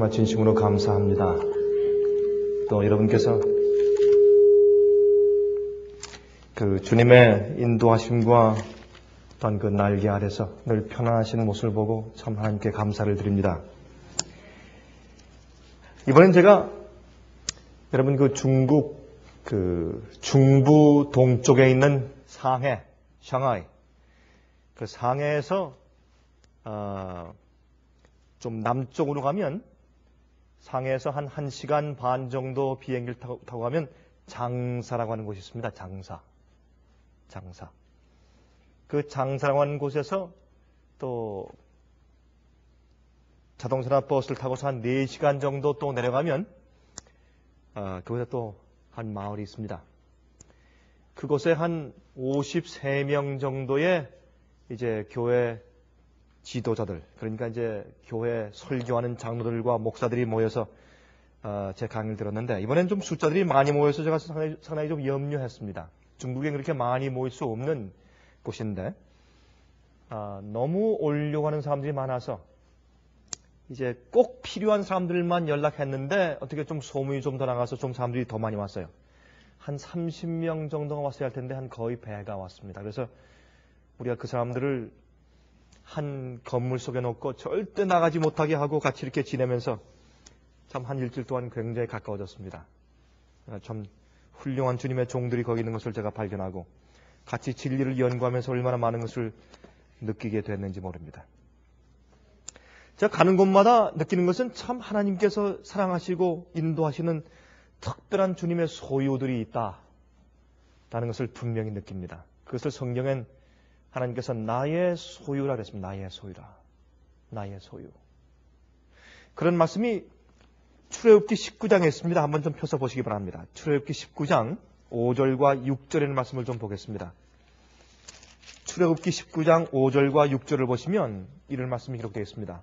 정말 진심으로 감사합니다. 또 여러분께서 그 주님의 인도하심과 또한 그 날개 아래서 늘 편안하신 모습을 보고 참 하나님께 감사를 드립니다. 이번엔 제가 여러분 그 중국 그 중부 동쪽에 있는 상해, 샹하이 그 상해에서 좀 남쪽으로 가면 상해에서 한 1시간 반 정도 비행기를 타고 가면 장사라고 하는 곳이 있습니다. 장사. 그 장사라고 하는 곳에서 또 자동차나 버스를 타고서 한 4시간 정도 또 내려가면 그곳에 또 한 마을이 있습니다. 그곳에 한 53명 정도의 이제 교회 지도자들, 그러니까 이제 교회 설교하는 장로들과 목사들이 모여서 제 강의를 들었는데, 이번엔 좀 숫자들이 많이 모여서 제가 상당히 좀 염려했습니다. 중국에 그렇게 많이 모일 수 없는 곳인데 너무 오려고 하는 사람들이 많아서 이제 꼭 필요한 사람들만 연락했는데 어떻게 좀 소문이 좀 더 나가서 좀 사람들이 더 많이 왔어요. 한 30명 정도가 왔어야 할 텐데 한 거의 배가 왔습니다. 그래서 우리가 그 사람들을 한 건물 속에 놓고 절대 나가지 못하게 하고 같이 이렇게 지내면서 참 한 일주일 동안 굉장히 가까워졌습니다. 참 훌륭한 주님의 종들이 거기 있는 것을 제가 발견하고 같이 진리를 연구하면서 얼마나 많은 것을 느끼게 됐는지 모릅니다. 제가 가는 곳마다 느끼는 것은 참 하나님께서 사랑하시고 인도하시는 특별한 주님의 소유들이 있다라는 것을 분명히 느낍니다. 그것을 성경엔 하나님께서 나의 소유라 그랬습니다. 나의 소유라. 나의 소유. 그런 말씀이 출애굽기 19장에 있습니다. 한번 좀 펴서 보시기 바랍니다. 출애굽기 19장 5절과 6절의 말씀을 좀 보겠습니다. 출애굽기 19장 5절과 6절을 보시면 이런 말씀이 기록되어 있습니다.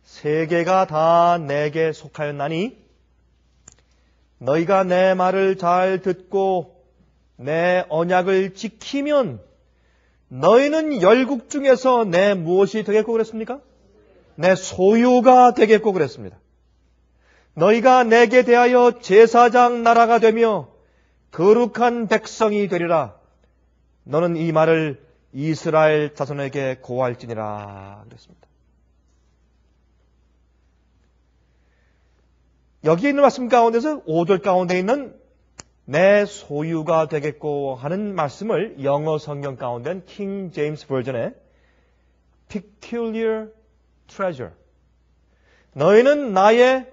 세계가 다 내게 속하였나니 너희가 내 말을 잘 듣고 내 언약을 지키면 너희는 열국 중에서 내 무엇이 되겠고 그랬습니까? 내 소유가 되겠고 그랬습니다. 너희가 내게 대하여 제사장 나라가 되며 거룩한 백성이 되리라. 너는 이 말을 이스라엘 자손에게 고할지니라 그랬습니다. 여기 있는 말씀 가운데서 5절 가운데 있는 내 소유가 되겠고 하는 말씀을 영어 성경 가운데는 킹 제임스 버전의 peculiar treasure, 너희는 나의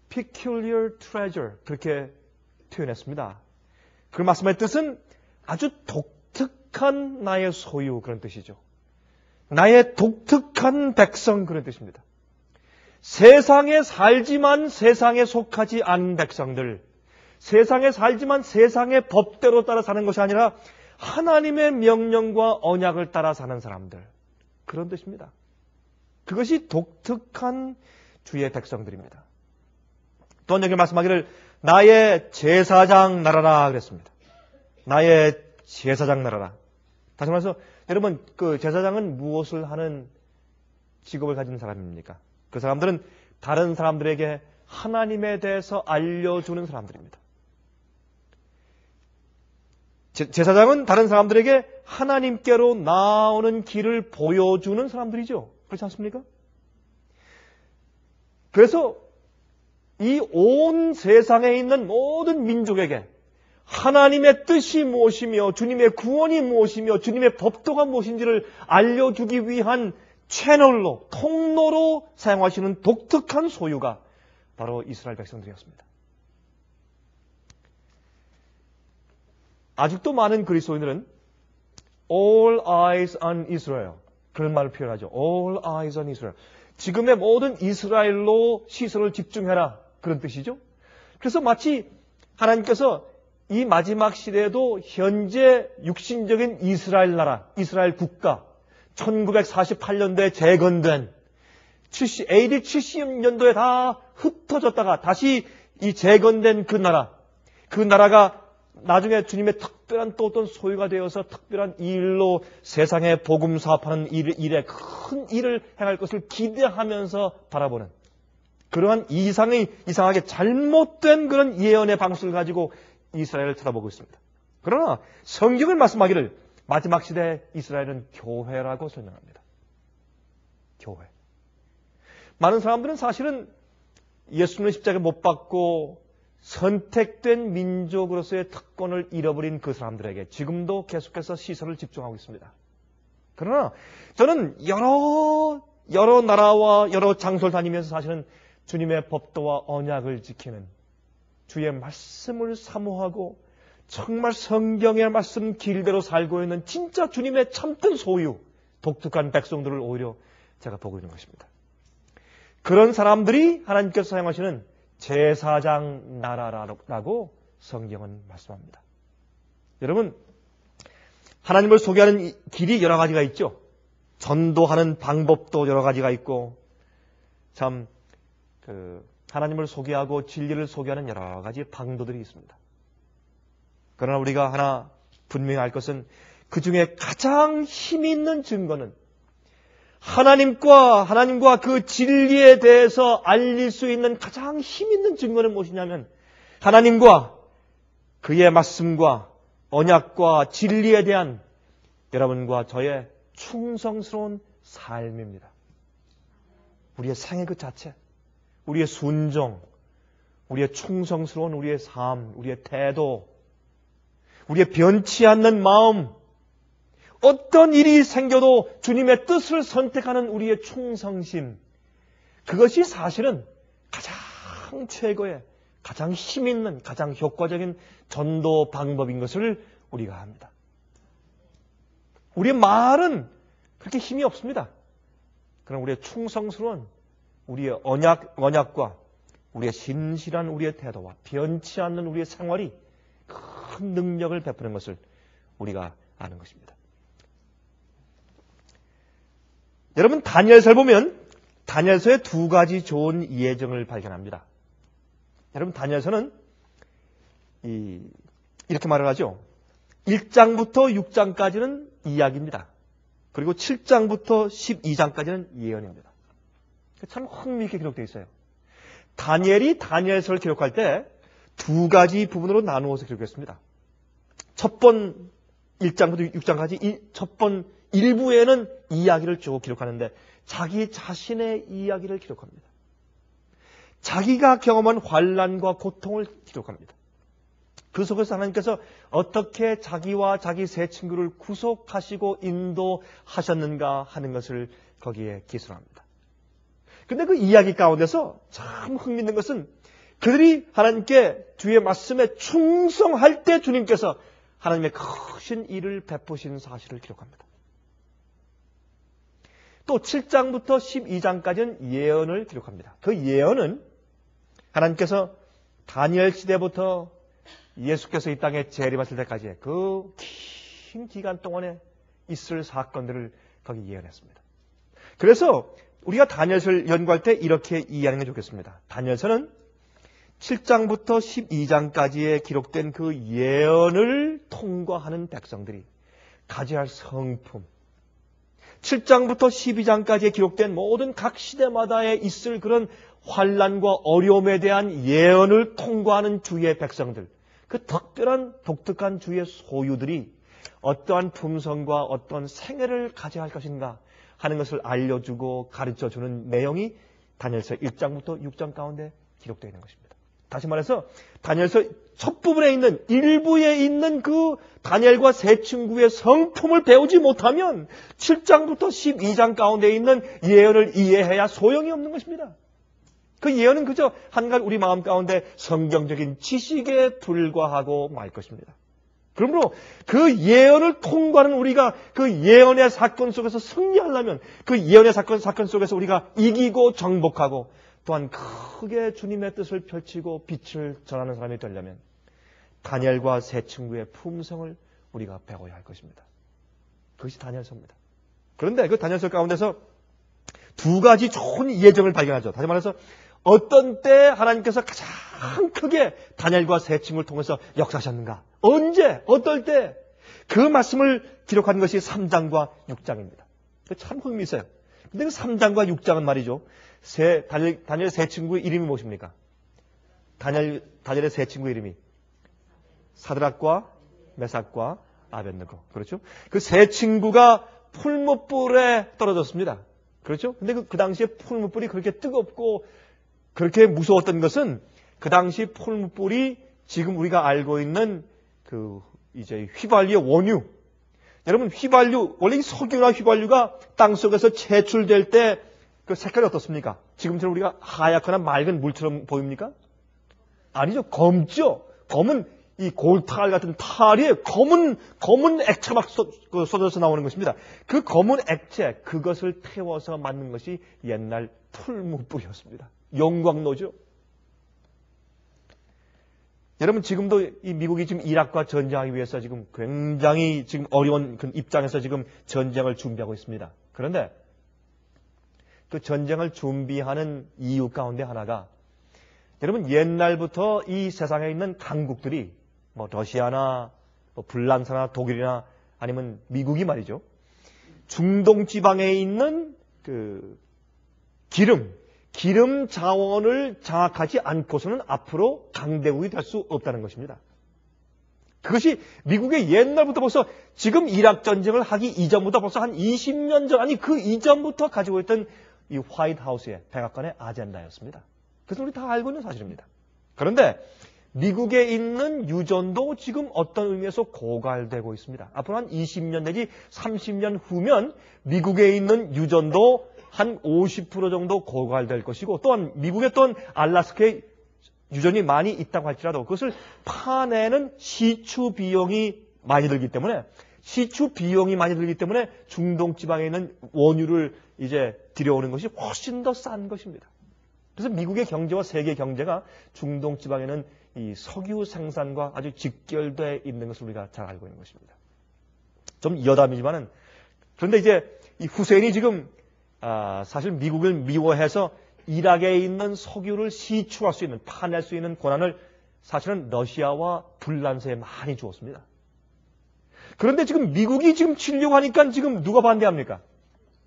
peculiar treasure 그렇게 표현했습니다. 그 말씀의 뜻은 아주 독특한 나의 소유 그런 뜻이죠. 나의 독특한 백성 그런 뜻입니다. 세상에 살지만 세상에 속하지 않은 백성들, 세상에 살지만 세상의 법대로 따라 사는 것이 아니라 하나님의 명령과 언약을 따라 사는 사람들, 그런 뜻입니다. 그것이 독특한 주의 백성들입니다. 또한 여기 말씀하기를 나의 제사장 나라라 그랬습니다. 나의 제사장 나라라. 다시 말해서 여러분 그 제사장은 무엇을 하는 직업을 가진 사람입니까? 그 사람들은 다른 사람들에게 하나님에 대해서 알려주는 사람들입니다. 제사장은 다른 사람들에게 하나님께로 나오는 길을 보여주는 사람들이죠. 그렇지 않습니까? 그래서 이 온 세상에 있는 모든 민족에게 하나님의 뜻이 무엇이며 주님의 구원이 무엇이며 주님의 법도가 무엇인지를 알려주기 위한 채널로, 통로로 사용하시는 독특한 소유가 바로 이스라엘 백성들이었습니다. 아직도 많은 그리스도인들은 All eyes on Israel 그런 말을 표현하죠. All eyes on Israel. 지금의 모든 이스라엘로 시선을 집중해라 그런 뜻이죠. 그래서 마치 하나님께서 이 마지막 시대에도 현재 육신적인 이스라엘 나라, 이스라엘 국가 1948년도에 재건된 AD 70년도에 다 흩어졌다가 다시 이 재건된 그 나라가 나중에 주님의 특별한 또 어떤 소유가 되어서 특별한 일로 세상에 복음 사업하는 일에 큰 일을 행할 것을 기대하면서 바라보는 그러한 이상하게 잘못된 그런 예언의 방식을 가지고 이스라엘을 쳐다보고 있습니다. 그러나 성경은 말씀하기를 마지막 시대에 이스라엘은 교회라고 설명합니다. 교회. 많은 사람들은 사실은 예수님의 십자가에 못 박고 선택된 민족으로서의 특권을 잃어버린 그 사람들에게 지금도 계속해서 시선을 집중하고 있습니다. 그러나 저는 여러 나라와 여러 장소를 다니면서 사실은 주님의 법도와 언약을 지키는 주의 말씀을 사모하고 정말 성경의 말씀 길대로 살고 있는 진짜 주님의 참된 소유, 독특한 백성들을 오히려 제가 보고 있는 것입니다. 그런 사람들이 하나님께서 사용하시는 제사장 나라라고 성경은 말씀합니다. 여러분, 하나님을 소개하는 길이 여러 가지가 있죠. 전도하는 방법도 여러 가지가 있고, 참, 하나님을 소개하고 진리를 소개하는 여러 가지 방도들이 있습니다. 그러나 우리가 하나 분명히 알 것은 그 중에 가장 힘이 있는 증거는 하나님과 그 진리에 대해서 알릴 수 있는 가장 힘 있는 증거는 무엇이냐면 하나님과 그의 말씀과 언약과 진리에 대한 여러분과 저의 충성스러운 삶입니다. 우리의 생애 그 자체, 우리의 순종, 우리의 충성스러운 우리의 삶, 우리의 태도, 우리의 변치 않는 마음, 어떤 일이 생겨도 주님의 뜻을 선택하는 우리의 충성심, 그것이 사실은 가장 최고의, 가장 힘있는, 가장 효과적인 전도 방법인 것을 우리가 합니다. 우리의 말은 그렇게 힘이 없습니다. 그러나 우리의 충성스러운 우리의 언약과 우리의 신실한 우리의 태도와 변치 않는 우리의 생활이 큰 능력을 베푸는 것을 우리가 아는 것입니다. 여러분, 다니엘서를 보면 다니엘서에 두 가지 좋은 예정을 발견합니다. 여러분, 다니엘서는 이렇게 말을 하죠. 1장부터 6장까지는 이야기입니다. 그리고 7장부터 12장까지는 예언입니다. 참 흥미있게 기록되어 있어요. 다니엘이 다니엘서를 기록할 때 두 가지 부분으로 나누어서 기록했습니다. 첫 번 1장부터 6장까지 첫 번 일부에는 이야기를 쭉 기록하는데 자기 자신의 이야기를 기록합니다. 자기가 경험한 환난과 고통을 기록합니다. 그 속에서 하나님께서 어떻게 자기와 자기 세 친구를 구속하시고 인도하셨는가 하는 것을 거기에 기술합니다. 근데 그 이야기 가운데서 참 흥미있는 것은 그들이 하나님께 주의 말씀에 충성할 때 주님께서 하나님의 크신 일을 베푸신 사실을 기록합니다. 또 7장부터 12장까지는 예언을 기록합니다. 그 예언은 하나님께서 다니엘 시대부터 예수께서 이 땅에 재림하실 때까지의 그 긴 기간 동안에 있을 사건들을 거기 예언했습니다. 그래서 우리가 다니엘서를 연구할 때 이렇게 이해하는 게 좋겠습니다. 다니엘서는 7장부터 12장까지에 기록된 그 예언을 통과하는 백성들이 가져야 할 성품, 7장부터 12장까지에 기록된 모든 각 시대마다에 있을 그런 환난과 어려움에 대한 예언을 통과하는 주의 백성들, 그 특별한 독특한 주의 소유들이 어떠한 품성과 어떤 생애를 가져야 할 것인가 하는 것을 알려주고 가르쳐주는 내용이 다니엘서 1장부터 6장 가운데 기록되어 있는 것입니다. 다시 말해서 다니엘서 첫 부분에 있는 일부에 있는 그 다니엘과 세 친구의 성품을 배우지 못하면 7장부터 12장 가운데 있는 예언을 이해해야 소용이 없는 것입니다. 그 예언은 그저 한가지 우리 마음 가운데 성경적인 지식에 불과하고 말 것입니다. 그러므로 그 예언을 통과하는 우리가 그 예언의 사건 속에서 승리하려면 그 예언의 사건 속에서 우리가 이기고 정복하고 또한 크게 주님의 뜻을 펼치고 빛을 전하는 사람이 되려면 다니엘과 세 친구의 품성을 우리가 배워야 할 것입니다. 그것이 다니엘서입니다. 그런데 그 다니엘서 가운데서 두 가지 좋은 예정을 발견하죠. 다시 말해서 어떤 때 하나님께서 가장 크게 다니엘과 세 친구를 통해서 역사하셨는가? 언제? 어떨 때? 그 말씀을 기록한 것이 3장과 6장입니다. 참 흥미있어요. 근데 그 3장과 6장은 말이죠. 다니엘의 세 친구의 이름이 무엇입니까? 다니엘의 세 친구의 이름이 사드락과 메삭과 아벳느고. 그렇죠? 그 세 친구가 풀무불에 떨어졌습니다. 그렇죠? 근데 그 당시에 풀무불이 그렇게 뜨겁고 그렇게 무서웠던 것은 그 당시 풀무불이 지금 우리가 알고 있는 그 이제 휘발유의 원유. 여러분 휘발유, 원래 이 석유나 휘발유가 땅 속에서 채출될 때 그 색깔이 어떻습니까? 지금처럼 우리가 하얗거나 맑은 물처럼 보입니까? 아니죠. 검죠. 검은 이 골탈 같은 탈이 검은 액체 막 쏟아져서 나오는 것입니다. 그 검은 액체, 그것을 태워서 만든 것이 옛날 풀무불이었습니다. 영광로죠. 여러분 지금도 이 미국이 지금 이락과 전쟁하기 위해서 지금 굉장히 지금 어려운 그 입장에서 지금 전쟁을 준비하고 있습니다. 그런데 그 전쟁을 준비하는 이유 가운데 하나가 여러분 옛날부터 이 세상에 있는 강국들이 뭐 러시아나 뭐 불란서나 독일이나 아니면 미국이 말이죠. 중동 지방에 있는 그 기름 자원을 장악하지 않고서는 앞으로 강대국이 될 수 없다는 것입니다. 그것이 미국의 옛날부터 벌써 지금 이락 전쟁을 하기 이전부터 벌써 한 20년 전, 아니 그 이전부터 가지고 있던 이 화이트 하우스의 백악관의 아젠다였습니다. 그래서 우리 다 알고 있는 사실입니다. 그런데 미국에 있는 유전도 지금 어떤 의미에서 고갈되고 있습니다. 앞으로 한 20년 내지 30년 후면 미국에 있는 유전도 한 50% 정도 고갈될 것이고 또한 미국의 또한 알래스카에 유전이 많이 있다고 할지라도 그것을 파내는 시추 비용이 많이 들기 때문에 중동 지방에 있는 원유를 이제 들여오는 것이 훨씬 더 싼 것입니다. 그래서 미국의 경제와 세계 경제가 중동 지방에는 이 석유 생산과 아주 직결되어 있는 것을 우리가 잘 알고 있는 것입니다. 좀 여담이지만은 그런데 이제 이 후세인이 지금 사실 미국을 미워해서 이락에 있는 석유를 시추할 수 있는, 파낼 수 있는 권한을 사실은 러시아와 불란서에 많이 주었습니다. 그런데 지금 미국이 지금 치려고 하니까 지금 누가 반대합니까?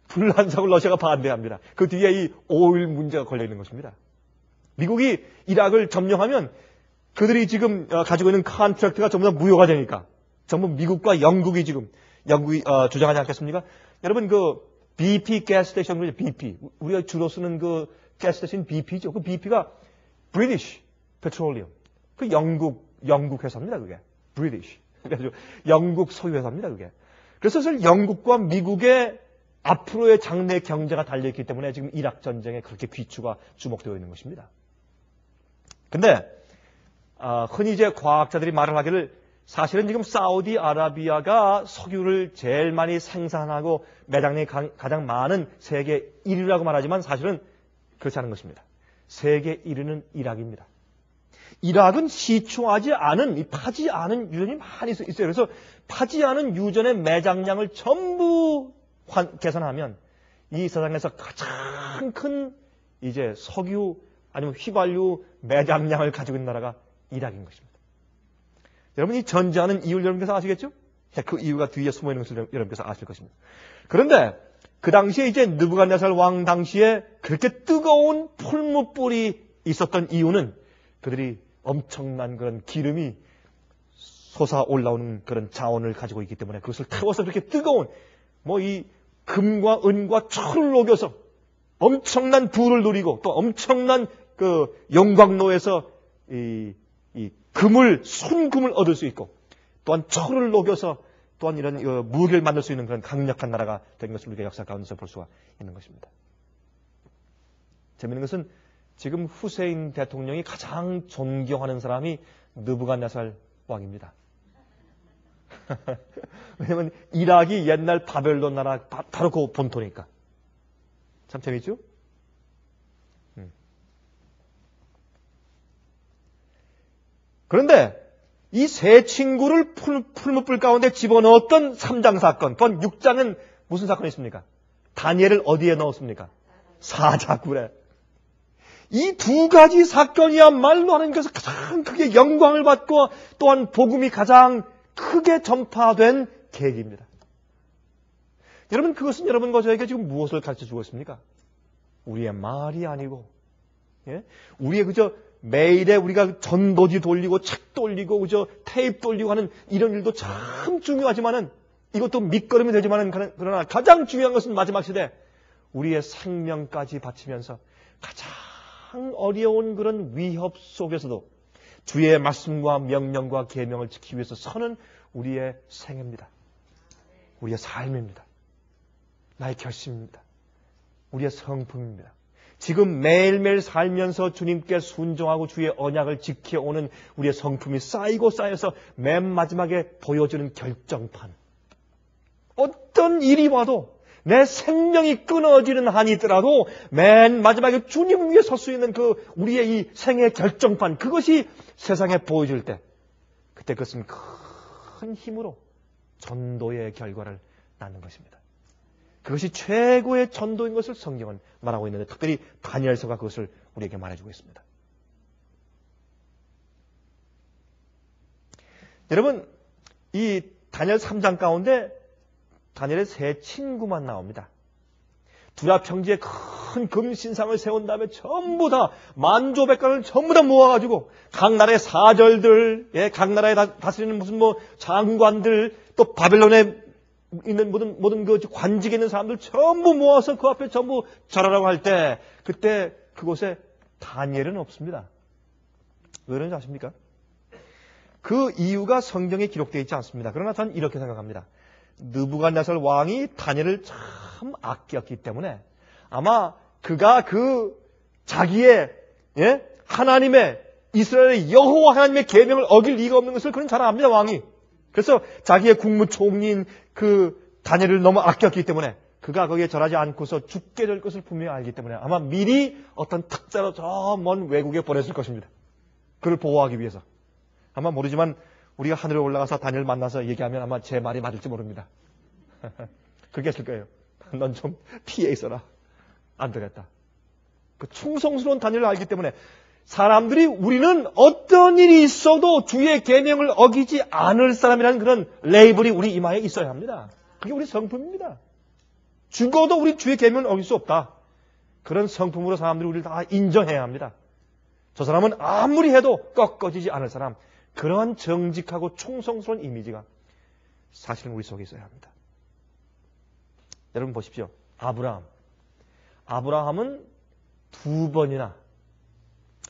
불란서하고 러시아가 반대합니다. 그 뒤에 이 오일 문제가 걸려 있는 것입니다. 미국이 이락을 점령하면 그들이 지금 가지고 있는 컨트랙트가 전부 다 무효가 되니까 전부 미국과 영국이 주장하지 않겠습니까? 여러분 그 BP 가스 스테이션, BP 우리가 주로 쓰는 그 가스 스테이션 BP죠. 그 BP가 British Petroleum. 그 영국 회사입니다. 그게 British. 그래서 영국 소유 회사입니다. 그게. 그래서 사실 영국과 미국의 앞으로의 장래 경제가 달려있기 때문에 지금 이락 전쟁에 그렇게 귀추가 주목되어 있는 것입니다. 근데 흔히 이제 과학자들이 말을 하기를 사실은 지금 사우디아라비아가 석유를 제일 많이 생산하고 매장량이 가장 많은 세계 1위라고 말하지만 사실은 그렇지 않은 것입니다. 세계 1위는 이락입니다. 이락은 시추하지 않은, 파지 않은 유전이 많이 있어요. 그래서 파지 않은 유전의 매장량을 전부 계산하면 이 세상에서 가장 큰 이제 석유 아니면 휘발유 매장량을 가지고 있는 나라가 이락인 것입니다. 여러분 이 전제하는 이유를 여러분께서 아시겠죠? 그 이유가 뒤에 숨어 있는 것을 여러분께서 아실 것입니다. 그런데 그 당시에 이제 느부갓네살 왕 당시에 그렇게 뜨거운 풀무불이 있었던 이유는 그들이 엄청난 그런 기름이 솟아 올라오는 그런 자원을 가지고 있기 때문에 그것을 태워서 그렇게 뜨거운 이 금과 은과 철을 녹여서 엄청난 부를 누리고 또 엄청난 그 영광로에서 이 순금을 얻을 수 있고 또한 철을 녹여서 또한 이런 무기를 만들 수 있는 그런 강력한 나라가 된 것을 우리가 역사 가운데서 볼 수가 있는 것입니다. 재미있는 것은 지금 후세인 대통령이 가장 존경하는 사람이 느부갓네살 왕입니다. 왜냐하면 이락이 옛날 바벨론 나라 바로 그 본토니까. 참 재밌죠? 그런데 이 세 친구를 풀무불 가운데 집어넣었던 3장 사건, 또한 6장은 무슨 사건이 있습니까? 다니엘을 어디에 넣었습니까? 사자굴에. 이 두 가지 사건이야말로 하나님께서 가장 크게 영광을 받고 또한 복음이 가장 크게 전파된 계기입니다. 여러분 그것은 여러분과 저에게 지금 무엇을 가르쳐주고 있습니까? 우리의 말이 아니고, 예? 우리의 그저 매일에 우리가 전도지 돌리고 책 돌리고 그저 테이프 돌리고 하는 이런 일도 참 중요하지만은 이것도 밑거름이 되지만은 그러나 가장 중요한 것은 마지막 시대 우리의 생명까지 바치면서 가장 어려운 그런 위협 속에서도 주의 말씀과 명령과 계명을 지키기 위해서 서는 우리의 생애입니다. 우리의 삶입니다. 나의 결심입니다. 우리의 성품입니다. 지금 매일매일 살면서 주님께 순종하고 주의 언약을 지켜오는 우리의 성품이 쌓이고 쌓여서 맨 마지막에 보여주는 결정판. 어떤 일이 와도 내 생명이 끊어지는 한이 있더라도 맨 마지막에 주님 위에 설 수 있는 그 우리의 이 생애 결정판, 그것이 세상에 보여줄 때 그때 그것은 큰 힘으로 전도의 결과를 낳는 것입니다. 그것이 최고의 전도인 것을 성경은 말하고 있는데 특별히 다니엘서가 그것을 우리에게 말해주고 있습니다. 여러분, 이 다니엘 3장 가운데 다니엘의 세 친구만 나옵니다. 두라 평지에 큰 금신상을 세운 다음에 전부 다 만조백관을 전부 다 모아가지고 각 나라의 사절들, 예, 각 나라에 다스리는 무슨 뭐 장관들, 또 바벨론에 있는 모든 그 관직에 있는 사람들 전부 모아서 그 앞에 전부 절하라고 할 때 그때 그곳에 다니엘은 없습니다. 왜 그런지 아십니까? 그 이유가 성경에 기록되어 있지 않습니다. 그러나 저는 이렇게 생각합니다. 느부갓네살 왕이 다니엘을 참 아꼈기 때문에 아마 그가 그 자기의 하나님의 이스라엘의 여호와 하나님의 계명을 어길 리가 없는 것을 그는 잘 압니다. 왕이. 그래서 자기의 국무총리인 그 다니엘을 너무 아꼈기 때문에 그가 거기에 절하지 않고서 죽게 될 것을 분명히 알기 때문에 아마 미리 어떤 특자로 저 먼 외국에 보냈을 것입니다. 그를 보호하기 위해서. 아마 모르지만 우리가 하늘에 올라가서 다니엘 만나서 얘기하면 아마 제 말이 맞을지 모릅니다. 그렇게 했을 거예요. 넌 좀 피해 있어라. 안 되겠다. 그 충성스러운 다니엘을 알기 때문에 사람들이 우리는 어떤 일이 있어도 주의 계명을 어기지 않을 사람이라는 그런 레이블이 우리 이마에 있어야 합니다. 그게 우리 성품입니다. 죽어도 우리 주의 계명을 어길 수 없다. 그런 성품으로 사람들이 우리를 다 인정해야 합니다. 저 사람은 아무리 해도 꺾어지지 않을 사람. 그러한 정직하고 충성스러운 이미지가 사실은 우리 속에 있어야 합니다. 여러분 보십시오. 아브라함은 두 번이나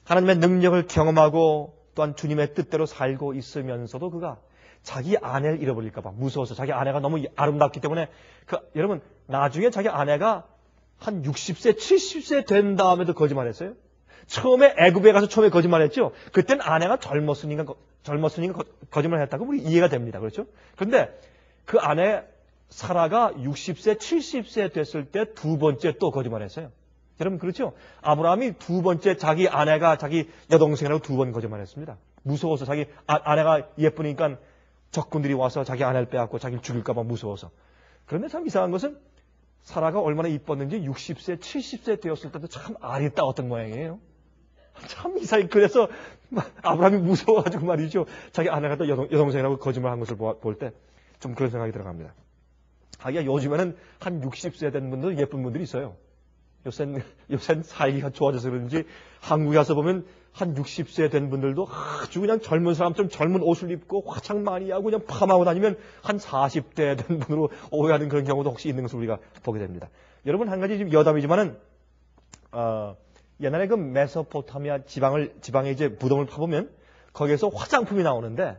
하나님의 능력을 경험하고 또한 주님의 뜻대로 살고 있으면서도 그가 자기 아내를 잃어버릴까 봐 무서워서 자기 아내가 너무 아름답기 때문에 여러분 나중에 자기 아내가 한 60세, 70세 된 다음에도 거짓말했어요. 처음에 애굽에 가서 처음에 거짓말했죠. 그때는 아내가 젊었으니까 거짓말했다고 우리 이해가 됩니다. 그렇죠? 그런데 그 아내 사라가 60세, 70세 됐을 때 두 번째 또 거짓말했어요. 여러분 그렇죠? 아브라함이 두 번째 자기 아내가 자기 여동생이라고 두 번 거짓말했습니다. 무서워서 자기 아내가 예쁘니까 적군들이 와서 자기 아내를 빼앗고 자기를 죽일까 봐 무서워서. 그런데 참 이상한 것은 사라가 얼마나 이뻤는지 60세, 70세 되었을 때도 참 아리따웠던 모양이에요. 참 이상해. 그래서 아브라함이 무서워가지고 말이죠. 자기 아내가 또 여동생이라고 거짓말한 것을 볼 때 좀 그런 생각이 들어갑니다. 하기야 요즘에는 한 60세 된 분들 예쁜 분들이 있어요. 요새는 사이가 좋아져서 그런지 한국에 가서 보면 한 60세 된 분들도 아주 그냥 젊은 사람처럼 젊은 옷을 입고 화장 많이 하고 그냥 파마하고 다니면 한 40대 된 분으로 오해하는 그런 경우도 혹시 있는 것을 우리가 보게 됩니다. 여러분 한 가지 지금 여담이지만은 옛날에 그 메소포타미아 지방에 이제 무덤을 파보면 거기에서 화장품이 나오는데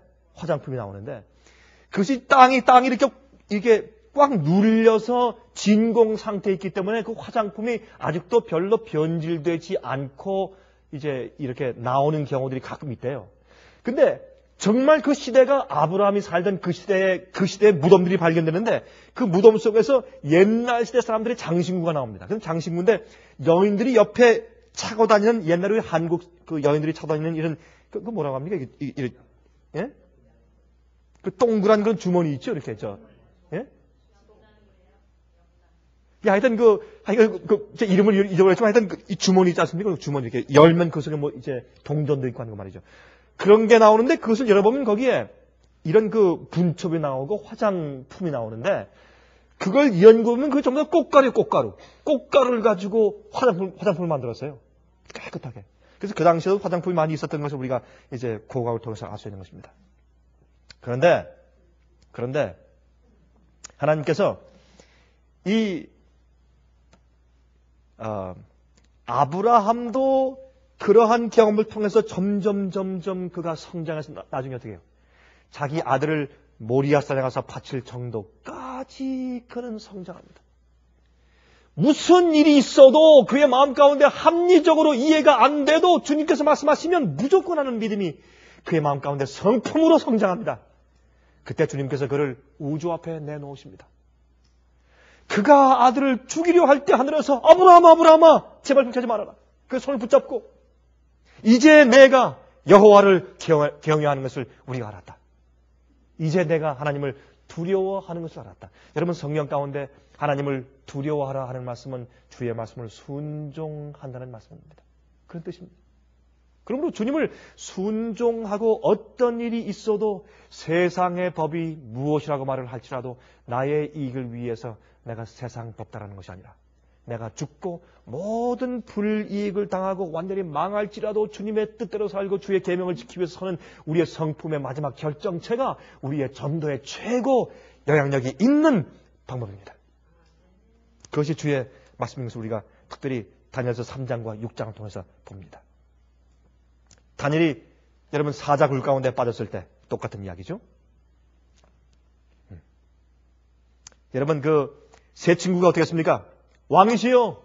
그것이 땅이 이렇게 꽉 눌려서 진공 상태에 있기 때문에 그 화장품이 아직도 별로 변질되지 않고 이제 이렇게 나오는 경우들이 가끔 있대요. 근데 정말 그 시대가 아브라함이 살던 그 시대의 무덤들이 발견되는데 그 무덤 속에서 옛날 시대 사람들의 장신구가 나옵니다. 그럼 장신구인데 여인들이 옆에 차고 다니는 옛날에 한국 그 여인들이 차고 다니는 이런 그 뭐라고 합니까? 예? 그 동그란 그런 주머니 있죠, 이렇게 예? 하여튼 제 이름을 잊어버렸지만 하여튼 이 주머니 있지 않습니까? 그 주머니 이렇게 열면 그 속에 뭐 이제 동전도 있고 하는 거 말이죠. 그런 게 나오는데 그것을 열어보면 거기에 이런 그 분첩이 나오고 화장품이 나오는데 그걸 연구하면 그게 전부 다 꽃가루예요, 꽃가루. 꽃가루를 가지고 화장품을 만들었어요. 깨끗하게. 그래서 그 당시에도 화장품이 많이 있었던 것을 우리가 이제 고고학을 통해서 알 수 있는 것입니다. 그런데 하나님께서 이 아브라함도 그러한 경험을 통해서 점점 그가 성장해서 나중에 어떻게 해요? 자기 아들을 모리아산에 가서 바칠 정도까지 그는 성장합니다. 무슨 일이 있어도 그의 마음 가운데 합리적으로 이해가 안 돼도 주님께서 말씀하시면 무조건 하는 믿음이 그의 마음 가운데 성품으로 성장합니다. 그때 주님께서 그를 우주 앞에 내놓으십니다. 그가 아들을 죽이려 할 때 하늘에서 아브라함아 제발 그렇게 하지 말아라. 그 손을 붙잡고 이제 내가 여호와를 경외하는 것을 우리가 알았다. 이제 내가 하나님을 두려워하는 것을 알았다. 여러분 성경 가운데 하나님을 두려워하라 하는 말씀은 주의 말씀을 순종한다는 말씀입니다. 그런 뜻입니다. 그러므로 주님을 순종하고 어떤 일이 있어도 세상의 법이 무엇이라고 말을 할지라도 나의 이익을 위해서 내가 세상 법 따르는 것이 아니라 내가 죽고 모든 불이익을 당하고 완전히 망할지라도 주님의 뜻대로 살고 주의 계명을 지키기 위해서 서는 우리의 성품의 마지막 결정체가 우리의 전도의 최고 영향력이 있는 방법입니다. 그것이 주의 말씀인 것을 우리가 특별히 다니엘서 3장과 6장을 통해서 봅니다. 다니엘이 여러분 사자굴 가운데 빠졌을 때 똑같은 이야기죠. 여러분 그 세 친구가 어떻게 했습니까? 왕이시여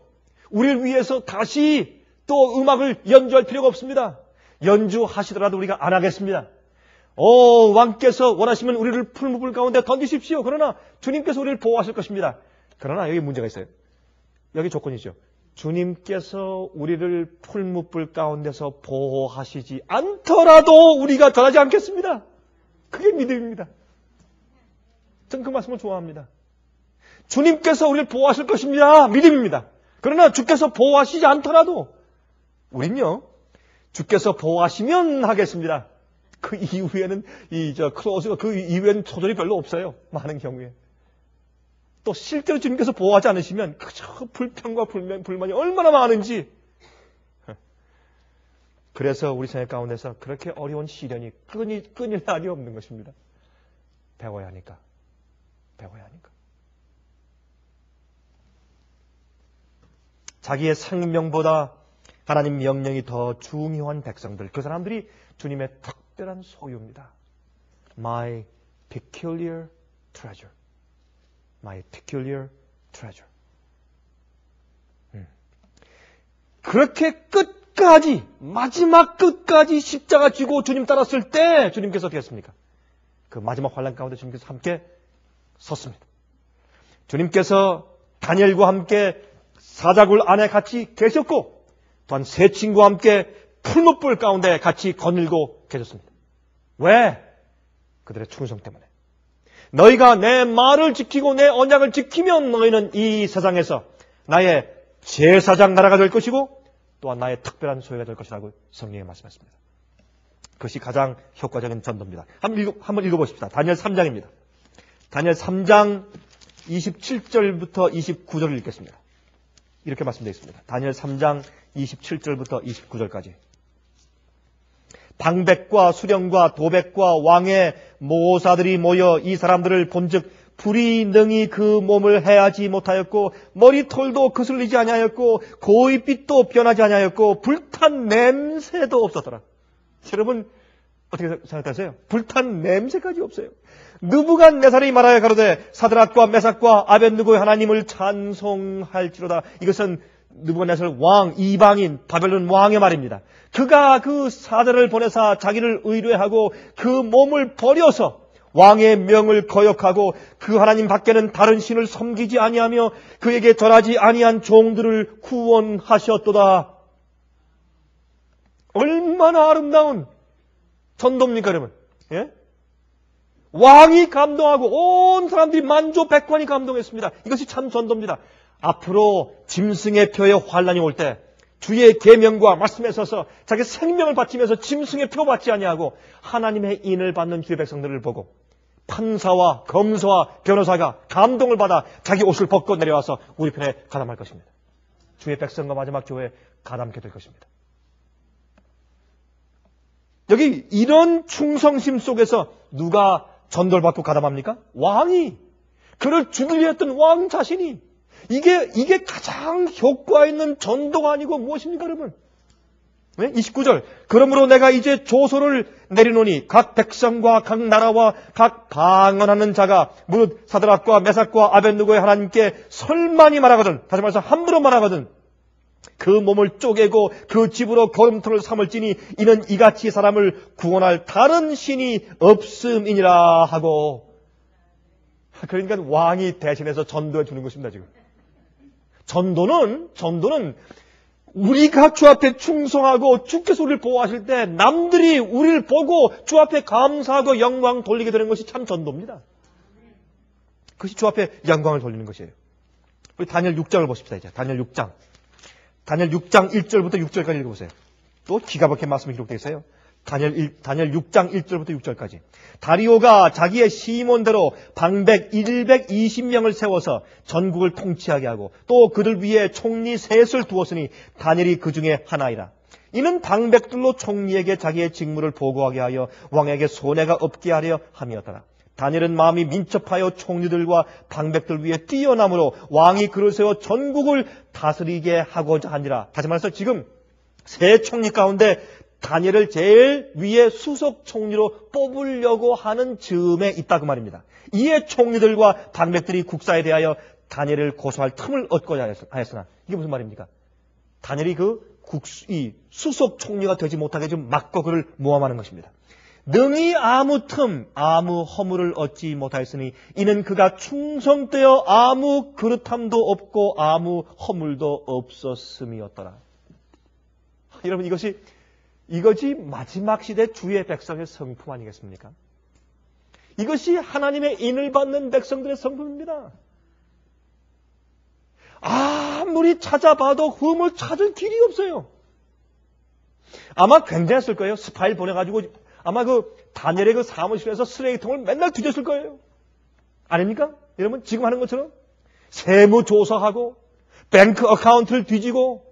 우리를 위해서 다시 또 음악을 연주할 필요가 없습니다. 연주하시더라도 우리가 안 하겠습니다. 왕께서 원하시면 우리를 풀무불 가운데 던지십시오. 그러나 주님께서 우리를 보호하실 것입니다. 그러나 여기 문제가 있어요. 여기 조건이죠. 주님께서 우리를 풀무불 가운데서 보호하시지 않더라도 우리가 전하지 않겠습니다. 그게 믿음입니다. 전 그 말씀을 좋아합니다. 주님께서 우리를 보호하실 것입니다. 믿음입니다. 그러나 주께서 보호하시지 않더라도 우린요. 주께서 보호하시면 하겠습니다. 그 이후에는 클로즈가 그 이후에는 조절이 별로 없어요. 많은 경우에. 또 실제로 주님께서 보호하지 않으시면 그저 불평과 불만이 얼마나 많은지. 그래서 우리 생활 가운데서 그렇게 어려운 시련이 끊일 날이 없는 것입니다. 배워야 하니까. 자기의 생명보다 하나님 명령이 더 중요한 백성들, 그 사람들이 주님의 특별한 소유입니다. My peculiar treasure. My peculiar treasure. 그렇게 끝까지, 마지막 끝까지 십자가 쥐고 주님 따랐을 때 주님께서 어떻게 했습니까? 그 마지막 환난 가운데 주님께서 함께 섰습니다. 주님께서 다니엘과 함께 사자굴 안에 같이 계셨고 또한 세 친구와 함께 풀무불 가운데 같이 거닐고 계셨습니다. 왜? 그들의 충성 때문에. 너희가 내 말을 지키고 내 언약을 지키면 너희는 이 세상에서 나의 제사장 나라가 될 것이고 또한 나의 특별한 소유가 될 것이라고 성령이 말씀했습니다. 그것이 가장 효과적인 전도입니다. 한번 읽어보십시다. 다니엘 3장입니다. 다니엘 3장 27절부터 29절을 읽겠습니다. 이렇게 말씀되어 있습니다. 다니엘 3장 27절부터 29절까지. 방백과 수령과 도백과 왕의 모사들이 모여 이 사람들을 본즉 불이 능히 그 몸을 해하지 못하였고 머리털도 거슬리지 아니하였고 고이빛도 변하지 아니하였고 불탄 냄새도 없었더라. 여러분 어떻게 생각하세요? 불탄 냄새까지 없어요. 느부갓네살이 말하여 가로되 사드락과 메삭과 아벳느고의 하나님을 찬송할지로다. 이것은 느부갓네살 왕, 이방인 바벨론 왕의 말입니다. 그가 그 사자를 보내사 자기를 의뢰하고 그 몸을 버려서 왕의 명을 거역하고 그 하나님 밖에는 다른 신을 섬기지 아니하며 그에게 절하지 아니한 종들을 구원하셨도다. 얼마나 아름다운 전도입니까, 여러분? 예? 왕이 감동하고 온 사람들이 만조백관이 감동했습니다. 이것이 참 전도입니다. 앞으로 짐승의 표에 환란이 올 때 주의 계명과 말씀에 서서 자기 생명을 바치면서 짐승의 표 받지 아니하고 하나님의 인을 받는 주의 백성들을 보고 판사와 검사와 변호사가 감동을 받아 자기 옷을 벗고 내려와서 우리 편에 가담할 것입니다. 주의 백성과 마지막 교회에 가담게 될 것입니다. 여기 이런 충성심 속에서 누가 전도를 받고 가담합니까? 왕이. 그를 죽이려 했던 왕 자신이. 이게 가장 효과 있는 전도가 아니고 무엇입니까, 여러분? 29절. 그러므로 내가 이제 조서를 내리노니 각 백성과 각 나라와 각 방언하는 자가 무릇 사드락과 메삭과 아벳느고의 하나님께 설만히 말하거든. 다시 말해서 함부로 말하거든. 그 몸을 쪼개고 그 집으로 거름터를 삼을지니 이는 이같이 사람을 구원할 다른 신이 없음이니라 하고. 그러니까 왕이 대신해서 전도해 주는 것입니다, 지금. 전도는 우리가 주 앞에 충성하고 주께서 우리를 보호하실 때 남들이 우리를 보고 주 앞에 감사하고 영광 돌리게 되는 것이 참 전도입니다. 그것이 주 앞에 영광을 돌리는 것이에요. 우리 다니엘 6장을 보십시다. 이제 다니엘 6장 1절부터 6절까지 읽어보세요. 또 기가 막힌 말씀이 기록되어 있어요. 다니엘 6장 1절부터 6절까지. 다리오가 자기의 시몬대로 방백 120명을 세워서 전국을 통치하게 하고 또 그들 위에 총리 셋을 두었으니 다니엘이 그 중에 하나이라. 이는 방백들로 총리에게 자기의 직무를 보고하게 하여 왕에게 손해가 없게 하려 함이었더라. 다니엘은 마음이 민첩하여 총리들과 방백들 위에 뛰어나므로 왕이 그를 세워 전국을 다스리게 하고자 하니라. 다시 말해서 지금 세 총리 가운데 다니엘을 제일 위에 수석 총리로 뽑으려고 하는 즈음에 있다 그 말입니다. 이에 총리들과 방백들이 국사에 대하여 다니엘을 고소할 틈을 얻고자 하였으나 이게 무슨 말입니까? 다니엘이 이 수석 총리가 되지 못하게 좀 막고 그를 모함하는 것입니다. 능히 아무 틈, 아무 허물을 얻지 못하였으니 이는 그가 충성되어 아무 그릇함도 없고 아무 허물도 없었음이었더라. 여러분 이것이 마지막 시대 주의 백성의 성품 아니겠습니까? 이것이 하나님의 인을 받는 백성들의 성품입니다. 아무리 찾아봐도 흠을 찾을 길이 없어요. 아마 굉장했을 거예요. 스파일 보내가지고 아마 다니엘의 그 사무실에서 쓰레기통을 맨날 뒤졌을 거예요. 아닙니까? 여러분 지금 하는 것처럼 세무조사하고 뱅크 어카운트를 뒤지고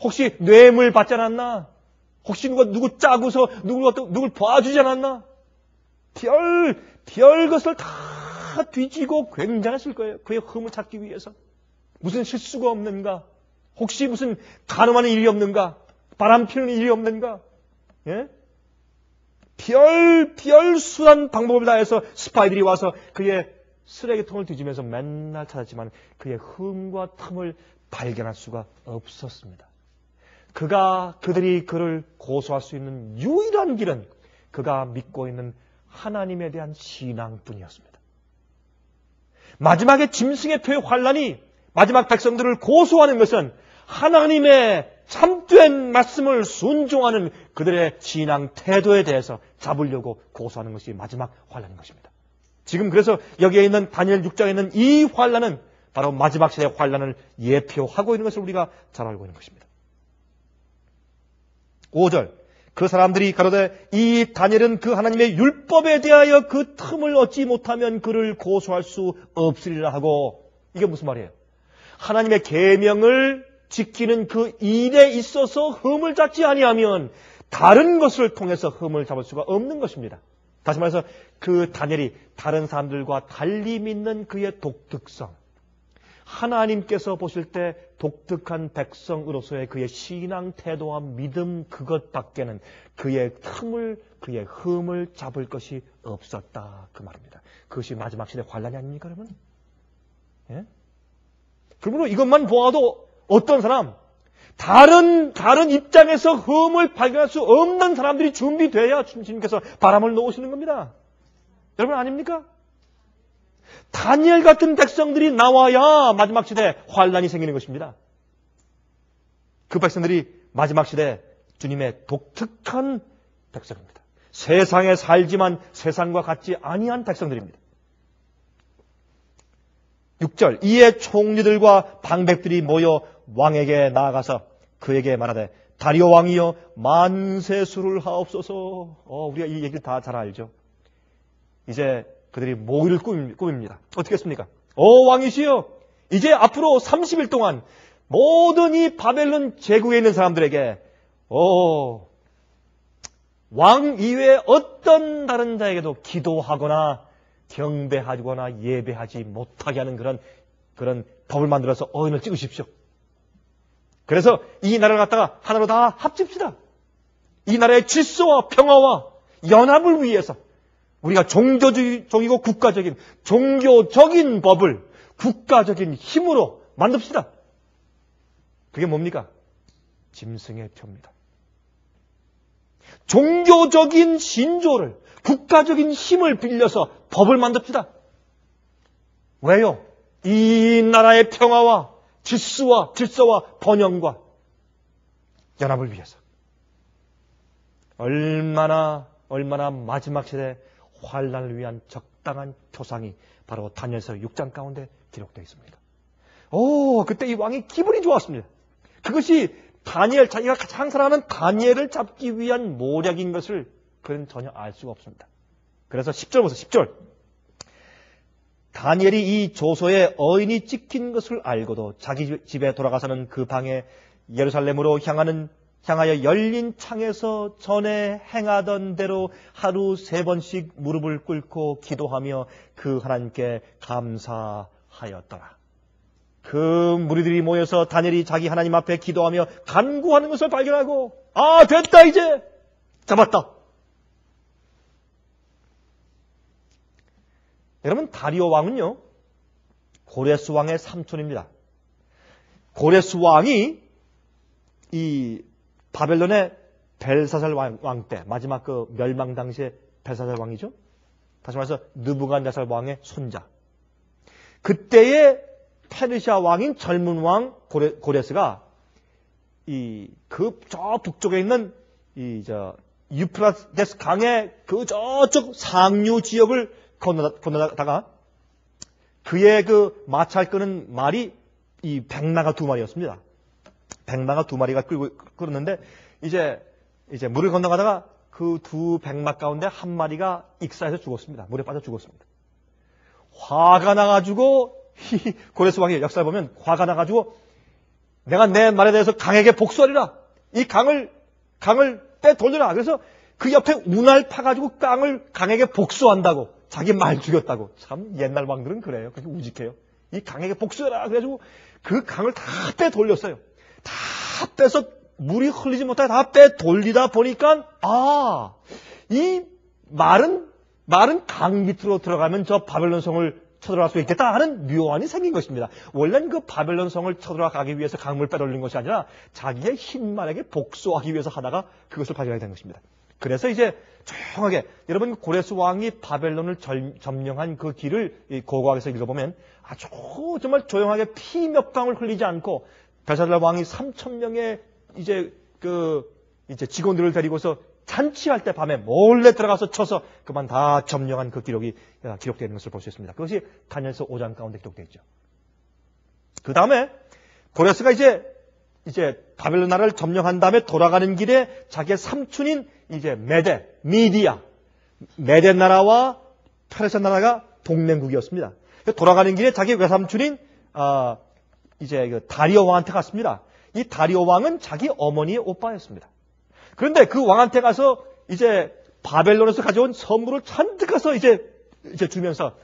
혹시 뇌물 받지 않았나? 혹시 누구 짜고서 누굴 봐주지 않았나? 별 것을 다 뒤지고 굉장했을 거예요. 그의 흠을 찾기 위해서. 무슨 실수가 없는가? 혹시 무슨 간음하는 일이 없는가? 바람 피우는 일이 없는가? 별 수단 방법을 다해서 스파이들이 와서 그의 쓰레기통을 뒤지면서 맨날 찾았지만 그의 흠과 틈을 발견할 수가 없었습니다. 그들이 그를 고소할 수 있는 유일한 길은 그가 믿고 있는 하나님에 대한 신앙뿐이었습니다. 마지막에 짐승의 표의 환란이 마지막 백성들을 고소하는 것은 하나님의 참된 말씀을 순종하는 그들의 신앙 태도에 대해서 잡으려고 고소하는 것이 마지막 환란인 것입니다. 지금 그래서 여기에 있는 다니엘 6장에 있는 이 환란은 바로 마지막 시대의 환란을 예표하고 있는 것을 우리가 잘 알고 있는 것입니다. 5절. 그 사람들이 가로되 이 다니엘은 그 하나님의 율법에 대하여 그 틈을 얻지 못하면 그를 고소할 수 없으리라 하고. 이게 무슨 말이에요? 하나님의 계명을 지키는 그 일에 있어서 흠을 잡지 아니하면 다른 것을 통해서 흠을 잡을 수가 없는 것입니다. 다시 말해서 그 다니엘이 다른 사람들과 달리 믿는 그의 독특성, 하나님께서 보실 때 독특한 백성으로서의 그의 신앙 태도와 믿음 그것밖에는 그의 흠을 잡을 것이 없었다 그 말입니다. 그것이 마지막 시대 환란이 아닙니까 여러분? 예? 그러므로 이것만 보아도 어떤 사람, 다른 입장에서 흠을 발견할 수 없는 사람들이 준비돼야 주님께서 바람을 놓으시는 겁니다. 여러분 아닙니까? 다니엘 같은 백성들이 나와야 마지막 시대에 환란이 생기는 것입니다. 그 백성들이 마지막 시대에 주님의 독특한 백성입니다. 세상에 살지만 세상과 같지 아니한 백성들입니다. 6절. 이에 총리들과 방백들이 모여 왕에게 나아가서 그에게 말하되 다리오 왕이여 만세수를 하옵소서. 우리가 이 얘기를 다 잘 알죠. 이제 그들이 모의를 꾸밉니다. 어떻게 했습니까? 오 왕이시여, 이제 앞으로 30일 동안 모든 이 바벨론 제국에 있는 사람들에게 왕 이외에 어떤 다른 자에게도 기도하거나 경배하거나 예배하지 못하게 하는 그런 법을 만들어서 어인을 찍으십시오. 그래서 이 나라를 갖다가 하나로 다 합칩시다. 이 나라의 질서와 평화와 연합을 위해서 우리가 종교적이고 국가적인 종교적인 법을 국가적인 힘으로 만듭시다. 그게 뭡니까? 짐승의 표입니다. 종교적인 신조를 국가적인 힘을 빌려서 법을 만듭시다. 왜요? 이 나라의 평화와 질서와 번영과 연합을 위해서. 얼마나 마지막 시대 환란을 위한 적당한 표상이 바로 다니엘서 6장 가운데 기록되어 있습니다. 그때 이 왕이 기분이 좋았습니다. 그것이 다니엘, 자기가 가장 사랑하는 다니엘을 잡기 위한 모략인 것을 그는 전혀 알 수가 없습니다. 그래서 10절 보세요. 10절. 다니엘이 이 조서에 어인이 찍힌 것을 알고도 자기 집에 돌아가서는 그 방에 예루살렘으로 향하여 열린 창에서 전에 행하던 대로 하루 3번씩 무릎을 꿇고 기도하며 그 하나님께 감사하였더라. 그 무리들이 모여서 다니엘이 자기 하나님 앞에 기도하며 간구하는 것을 발견하고 됐다, 이제 잡았다. 여러분, 다리오 왕은요 고레스 왕의 삼촌입니다. 고레스 왕이 이 바벨론의 벨사살 왕 때, 마지막 그 멸망 당시에 벨사살 왕이죠. 다시 말해서 느부갓네살 왕의 손자. 그때의 페르시아 왕인 젊은 왕 고레스가 저 북쪽에 있는 유프라테스 강의 그 저쪽 상류 지역을 건너다가 그의 그 마찰 끄는 말이 이 백마가 2마리였습니다. 백마가 2마리가 끌었는데 이제 물을 건너가다가 그 2백마 가운데 1마리가 익사해서 죽었습니다. 물에 빠져 죽었습니다. 화가 나가지고 고레스 왕의 역사를 보면 화가 나가지고 내가 내 말에 대해서 강에게 복수하리라. 이 강을 빼돌려라. 그래서 그 옆에 운할 파가지고 강에게 복수한다고. 자기 말 죽였다고. 참 옛날 왕들은 그래요. 그렇게 우직해요. 이 강에게 복수해라. 그래가지고 그 강을 다 빼돌렸어요. 다 빼서 물이 흘리지 못하게 다 빼돌리다 보니까 이 마른 강 밑으로 들어가면 저 바벨론 성을 쳐들어갈 수 있겠다 하는 묘안이 생긴 것입니다. 원래는 그 바벨론 성을 쳐들어가기 위해서 강물을 빼돌린 것이 아니라 자기의 흰말에게 복수하기 위해서 하다가 그것을 발견하게 된 것입니다. 그래서 이제 조용하게 여러분 고레스 왕이 바벨론을 점령한 그 길을 고고학에서 읽어보면 아주 정말 조용하게 피 몇 방울 흘리지 않고 벨사살 왕이 3,000명의 이제 직원들을 데리고서 잔치할 때 밤에 몰래 들어가서 쳐서 그만 다 점령한 그 기록이 기록되어 있는 것을 볼 수 있습니다. 그것이 다니엘서 5장 가운데 기록되어 있죠. 그 다음에 고레스가 이제 바벨론 나라를 점령한 다음에 돌아가는 길에 자기의 삼촌인 이제 메데 나라와 페르시아 나라가 동맹국이었습니다. 돌아가는 길에 자기 외삼촌인 다리오 왕한테 갔습니다. 이 다리오 왕은 자기 어머니의 오빠였습니다. 그런데 그 왕한테 가서 이제 바벨론에서 가져온 선물을 잔뜩 가서 이제 주면서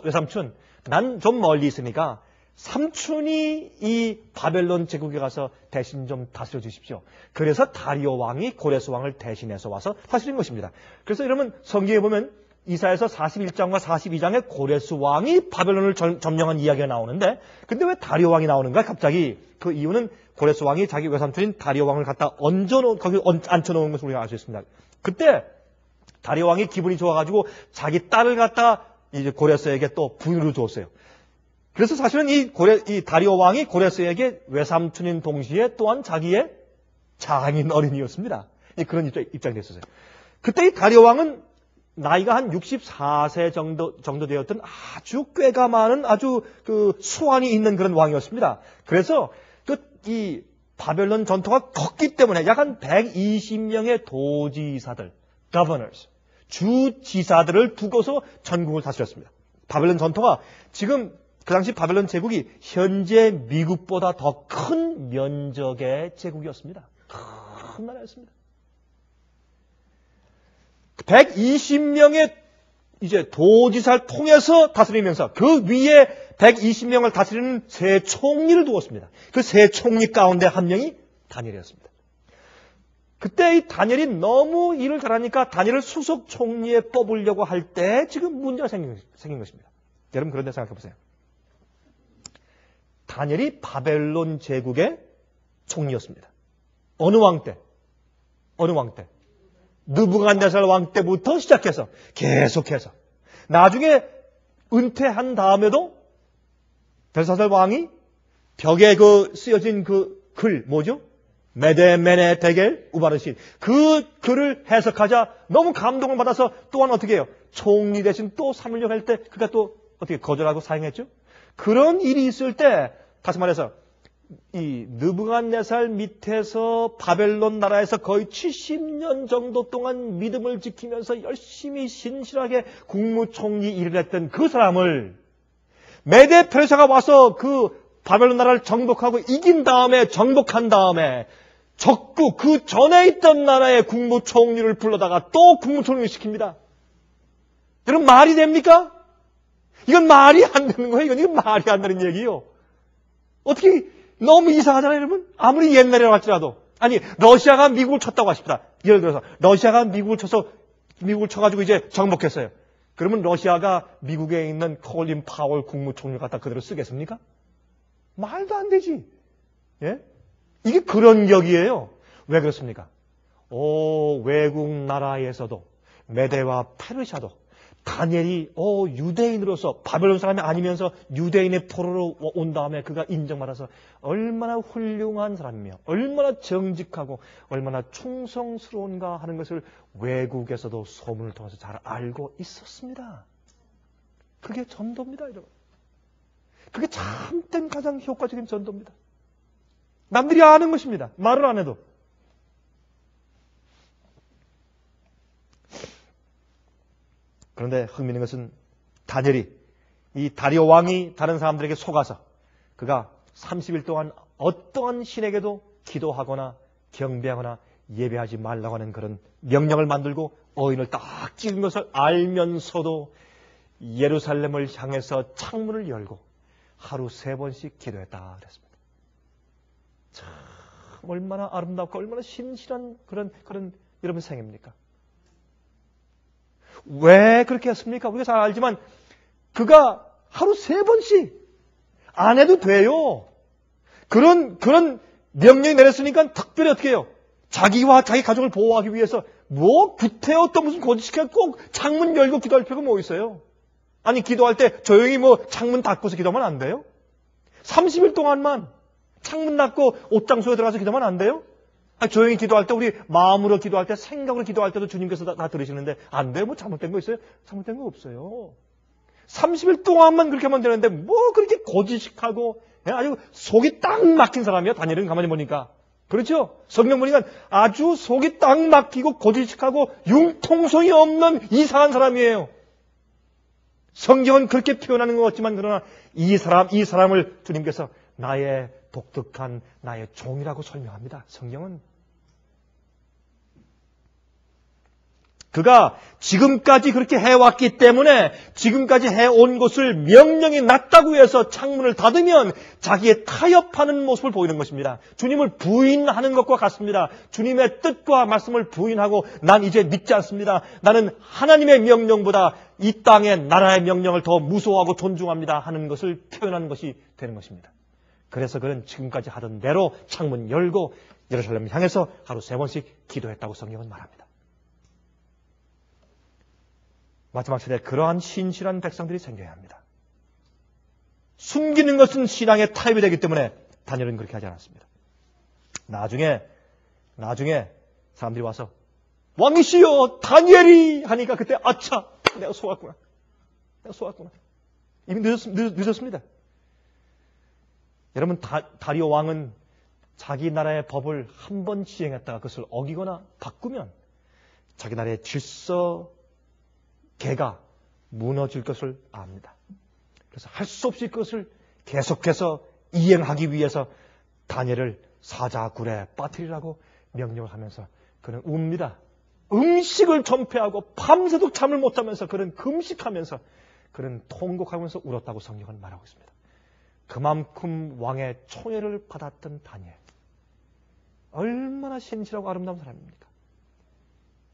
외삼촌, 난 좀 멀리 있으니까 삼촌이 이 바벨론 제국에 가서 대신 좀 다스려 주십시오. 그래서 다리오 왕이 고레스 왕을 대신해서 와서 다스린 것입니다. 그래서 여러분 성경에 보면 이사야서 41장과 42장에 고레스 왕이 바벨론을 점령한 이야기가 나오는데 근데 왜 다리오 왕이 나오는가? 갑자기 그 이유는 고레스 왕이 자기 외삼촌인 다리오 왕을 갖다 거기 앉혀놓은 것을 우리가 알 수 있습니다. 그때 다리오 왕이 기분이 좋아가지고 자기 딸을 갖다 이제 고레스에게 또 부인으로 줬어요. 그래서 사실은 이 다리오 왕이 고레스에게 외삼촌인 동시에 또한 자기의 장인 어린이였습니다. 그런 입장이 됐었어요. 그때 이 다리오 왕은 나이가 한 64세 정도 되었던 아주 꾀가 많은 아주 수완이 있는 그런 왕이었습니다. 그래서 이 바벨론 전통가 컸기 때문에 약 한 120명의 도지사들, governors, 주지사들을 두고서 전국을 다스렸습니다. 바벨론 전토가 지금 그 당시 바벨론 제국이 현재 미국보다 더 큰 면적의 제국이었습니다. 큰 나라였습니다. 120명의 이제 도지사를 통해서 다스리면서 그 위에 120명을 다스리는 세 총리를 두었습니다. 그 세 총리 가운데 한 명이 다니엘이었습니다. 그때 이 다니엘이 너무 일을 잘하니까 다니엘을 수석 총리에 뽑으려고 할 때 지금 문제가 생긴 것입니다. 여러분 그런데 생각해 보세요. 다니엘이 바벨론 제국의 총리였습니다. 어느 왕 때? 어느 왕 때? 느부갓네살 왕 때부터 시작해서 계속해서 나중에 은퇴한 다음에도 벨사살 왕이 벽에 그 쓰여진 그 글 뭐죠? 메데메네 데겔 우바르신 그 글을 해석하자 너무 감동을 받아서 또한 어떻게 해요? 총리 대신 또 삼으려고 할 때 그가 또 어떻게 거절하고 사행했죠? 그런 일이 있을 때 다시 말해서 이 느부갓네살 밑에서 바벨론 나라에서 거의 70년 정도 동안 믿음을 지키면서 열심히 신실하게 국무총리 일을 했던 그 사람을 메데 페르시아가 와서 그 바벨론 나라를 정복하고 이긴 다음에 정복한 다음에 적국 그 전에 있던 나라의 국무총리를 불러다가 또 국무총리를 시킵니다. 여러분 말이 됩니까? 이건 말이 안 되는 거예요. 이건 말이 안 되는 얘기예요. 어떻게 너무 이상하잖아요, 여러분? 아무리 옛날이라고 할지라도. 아니, 러시아가 미국을 쳤다고 하십시다. 예를 들어서, 러시아가 미국을 쳐가지고 이제 정복했어요. 그러면 러시아가 미국에 있는 콜린 파월 국무총리를 갖다 그대로 쓰겠습니까? 말도 안 되지. 예? 이게 그런 격이에요. 왜 그렇습니까? 외국 나라에서도, 메데와 페르시아도, 다니엘이 유대인으로서 바벨론 사람이 아니면서 유대인의 포로로 온 다음에 그가 인정받아서 얼마나 훌륭한 사람이며 얼마나 정직하고 얼마나 충성스러운가 하는 것을 외국에서도 소문을 통해서 잘 알고 있었습니다. 그게 전도입니다, 여러분. 그게 참된 가장 효과적인 전도입니다. 남들이 아는 것입니다. 말을 안 해도. 그런데 흥미있는 것은 다니엘이 이 다리오 왕이 다른 사람들에게 속아서 그가 30일 동안 어떠한 신에게도 기도하거나 경배하거나 예배하지 말라고 하는 그런 명령을 만들고 어인을 딱 찍은 것을 알면서도 예루살렘을 향해서 창문을 열고 하루 3번씩 기도했다 그랬습니다. 참 얼마나 아름답고 얼마나 신실한 그런 여러분 생입니까? 왜 그렇게 했습니까? 우리가 잘 알지만 그가 하루 3번씩 안 해도 돼요. 그런 명령이 내렸으니까 특별히 어떻게 해요? 자기와 자기 가족을 보호하기 위해서 구태여 또 무슨 거짓시켜 꼭 창문 열고 기도할 필요가 뭐 있어요? 아니 기도할 때 조용히 창문 닫고서 기도하면 안 돼요? 30일 동안만 창문 닫고 옷장소에 들어가서 기도하면 안 돼요? 조용히 기도할 때 우리 마음으로 기도할 때 생각으로 기도할 때도 주님께서 다 들으시는데 안 돼요? 잘못된 거 있어요? 잘못된 거 없어요. 30일 동안만 그렇게 하면 되는데 그렇게 고지식하고 아주 속이 딱 막힌 사람이야. 다니엘은 가만히 보니까. 그렇죠? 성경 보니까 아주 속이 딱 막히고 고지식하고 융통성이 없는 이상한 사람이에요. 성경은 그렇게 표현하는 것 같지만 그러나 이 사람을 주님께서 나의 독특한 나의 종이라고 설명합니다. 성경은. 그가 지금까지 그렇게 해왔기 때문에 지금까지 해온 것을 명령이 났다고 해서 창문을 닫으면 자기의 타협하는 모습을 보이는 것입니다. 주님을 부인하는 것과 같습니다. 주님의 뜻과 말씀을 부인하고 난 이제 믿지 않습니다. 나는 하나님의 명령보다 이 땅의 나라의 명령을 더 무서워하고 존중합니다 하는 것을 표현하는 것이 되는 것입니다. 그래서 그는 지금까지 하던 대로 창문 열고 예루살렘을 향해서 하루 3번씩 기도했다고 성경은 말합니다. 마지막 시대에 그러한 신실한 백성들이 생겨야 합니다. 숨기는 것은 신앙의 타협이 되기 때문에 다니엘은 그렇게 하지 않았습니다. 나중에 사람들이 와서 왕이시여 다니엘이 하니까 그때 아차 내가 속았구나. 이미 늦었습니다. 여러분 다리오 왕은 자기 나라의 법을 한 번 시행했다가 그것을 어기거나 바꾸면 자기 나라의 질서 개가 무너질 것을 압니다. 그래서 할 수 없이 그것을 계속해서 이행하기 위해서 다니엘을 사자굴에 빠뜨리라고 명령을 하면서 그는 웁니다. 음식을 전폐하고 밤새도록 잠을 못 자면서 그는 금식하면서 그는 통곡하면서 울었다고 성경은 말하고 있습니다. 그만큼 왕의 총애를 받았던 다니엘. 얼마나 신실하고 아름다운 사람입니까?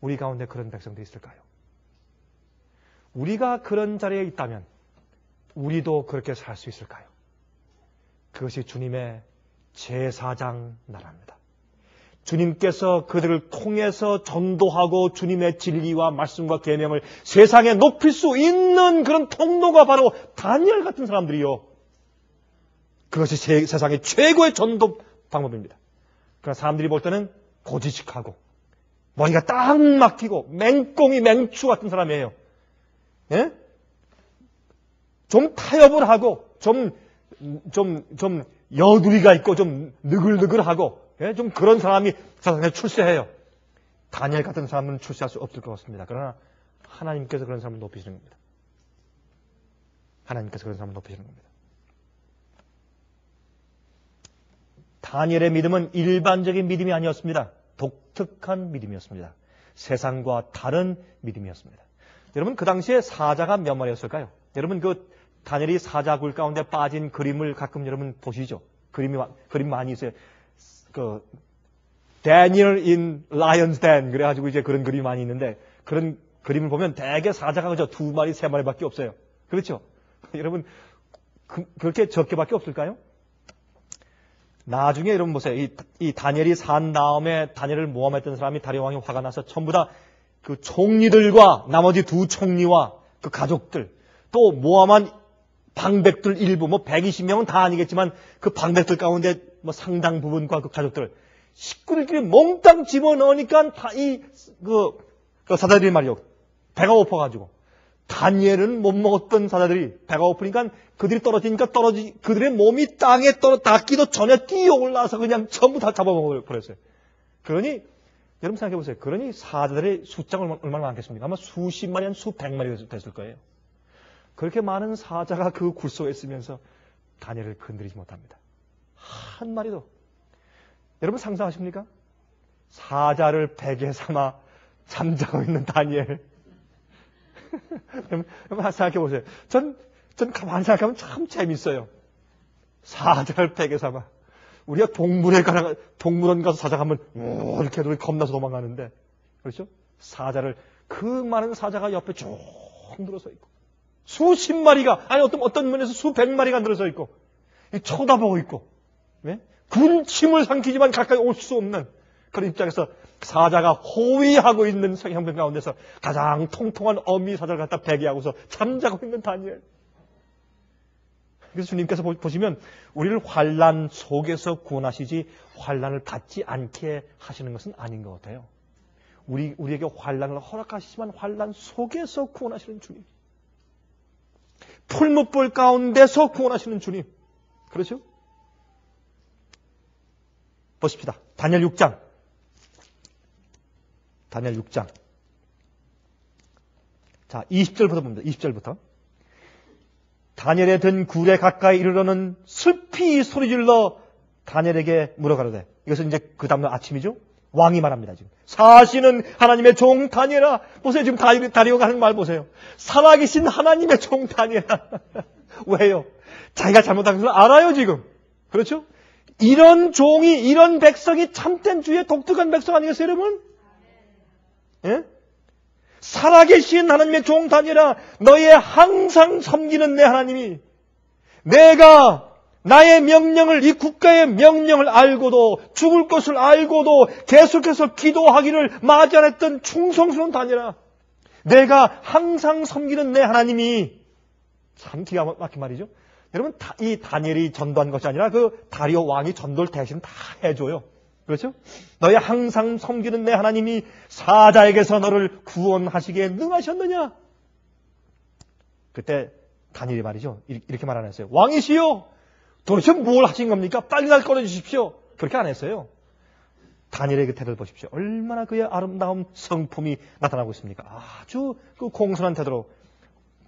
우리 가운데 그런 백성들이 있을까요? 우리가 그런 자리에 있다면 우리도 그렇게 살 수 있을까요? 그것이 주님의 제사장 나라입니다. 주님께서 그들을 통해서 전도하고 주님의 진리와 말씀과 계명을 세상에 높일 수 있는 그런 통로가 바로 다니엘 같은 사람들이요. 그것이 세상의 최고의 전도 방법입니다. 그러나 사람들이 볼 때는 고지식하고 머리가 딱 막히고 맹꽁이 맹추 같은 사람이에요. 예? 좀 타협을 하고 좀 여두리가 있고 좀 느글느글하고 예? 좀 그런 사람이 세상에 출세해요. 다니엘 같은 사람은 출세할 수 없을 것 같습니다. 그러나 하나님께서 그런 사람을 높이시는 겁니다. 하나님께서 그런 사람을 높이시는 겁니다. 다니엘의 믿음은 일반적인 믿음이 아니었습니다. 독특한 믿음이었습니다. 세상과 다른 믿음이었습니다. 여러분 그 당시에 사자가 몇 마리였을까요? 여러분 그 다니엘이 사자굴 가운데 빠진 그림을 가끔 여러분 보시죠. 그림 많이 있어요. 그 Daniel in Lion's Den 그래가지고 이제 그런 그림이 많이 있는데 그런 그림을 보면 대개 사자가 그저 2마리, 3마리밖에 없어요. 그렇죠? 여러분 그렇게 적게밖에 없을까요? 나중에 여러분 보세요. 이 다니엘이 산 다음에 다니엘을 모함했던 사람이 다리오 왕이 화가 나서 전부 다 그 총리들과 나머지 2 총리와 그 가족들 또 모함한 방백들 일부 120명은 다 아니겠지만 그 방백들 가운데 상당 부분과 그 가족들 식구들끼리 몽땅 집어넣으니까 그 사자들이 말이요. 배가 고파가지고 다니엘은 못 먹었던 사자들이 배가 고프니까 그들이 떨어지니까 그들의 몸이 땅에 닿기도 전에 뛰어올라서 그냥 전부 다 잡아먹어버렸어요. 그러니 여러분 생각해보세요. 그러니 사자들의 숫자가 얼마나 많겠습니까? 아마 수십 마리, 한 수백 마리 됐을 거예요. 그렇게 많은 사자가 그 굴 속에 있으면서 다니엘을 건드리지 못합니다. 한 마리도. 여러분 상상하십니까? 사자를 베개 삼아 잠자고 있는 다니엘. 여러분 생각해보세요. 전 가만히 생각하면 참 재밌어요. 사자를 베개 삼아. 우리가 동물원 가서 사자 가면 이렇게 해도 겁나서 도망가는데 그렇죠? 사자를 그 많은 사자가 옆에 쭉 들어서 있고 수십 마리가 아니 어떤 면에서 수백 마리가 들어서 있고 쳐다보고 있고 네? 군침을 삼키지만 가까이 올 수 없는 그런 입장에서 사자가 호위하고 있는 형편 가운데서 가장 통통한 어미 사자를 갖다 베개하고서 잠자고 있는 다니엘. 그래서 주님께서 보시면 우리를 환난 속에서 구원하시지 환난을 받지 않게 하시는 것은 아닌 것 같아요. 우리에게 환난을 허락하시지만 환난 속에서 구원하시는 주님. 풀무불 가운데서 구원하시는 주님. 그렇죠? 보십시다. 다니엘 6장. 다니엘 6장. 자, 20절부터 봅니다. 20절부터. 다니엘에 든 굴에 가까이 이르러는 슬피 소리질러 다니엘에게 물어가로되 이것은 이제 그 다음날 아침이죠. 왕이 말합니다. 지금 사시는 하나님의 종 다니엘아. 보세요. 지금 다리오가 하는 말 보세요. 살아계신 하나님의 종 다니엘아. 왜요? 자기가 잘못한 것을 알아요 지금. 그렇죠? 이런 종이 이런 백성이 참된 주의 독특한 백성 아니겠어요 여러분? 예? 살아계신 하나님의 종 다니엘아. 너의 항상 섬기는 내 하나님이 내가 나의 명령을 이 국가의 명령을 알고도 죽을 것을 알고도 계속해서 기도하기를 마지 않았던 충성스러운 다니엘아. 내가 항상 섬기는 내 하나님이 참 기가 막힌 말이죠. 여러분 이 다니엘이 전도한 것이 아니라 그 다리오 왕이 전도를 대신 다 해줘요. 그렇죠? 너의 항상 섬기는 내 하나님이 사자에게서 너를 구원하시기에 능하셨느냐? 그때 다니엘이 말이죠. 이렇게 말 안 했어요. 왕이시여 도대체 뭘 하신 겁니까? 빨리 날 꺼내주십시오. 그렇게 안 했어요. 다니엘의 그 태도를 보십시오. 얼마나 그의 아름다운 성품이 나타나고 있습니까? 아주 그 공손한 태도로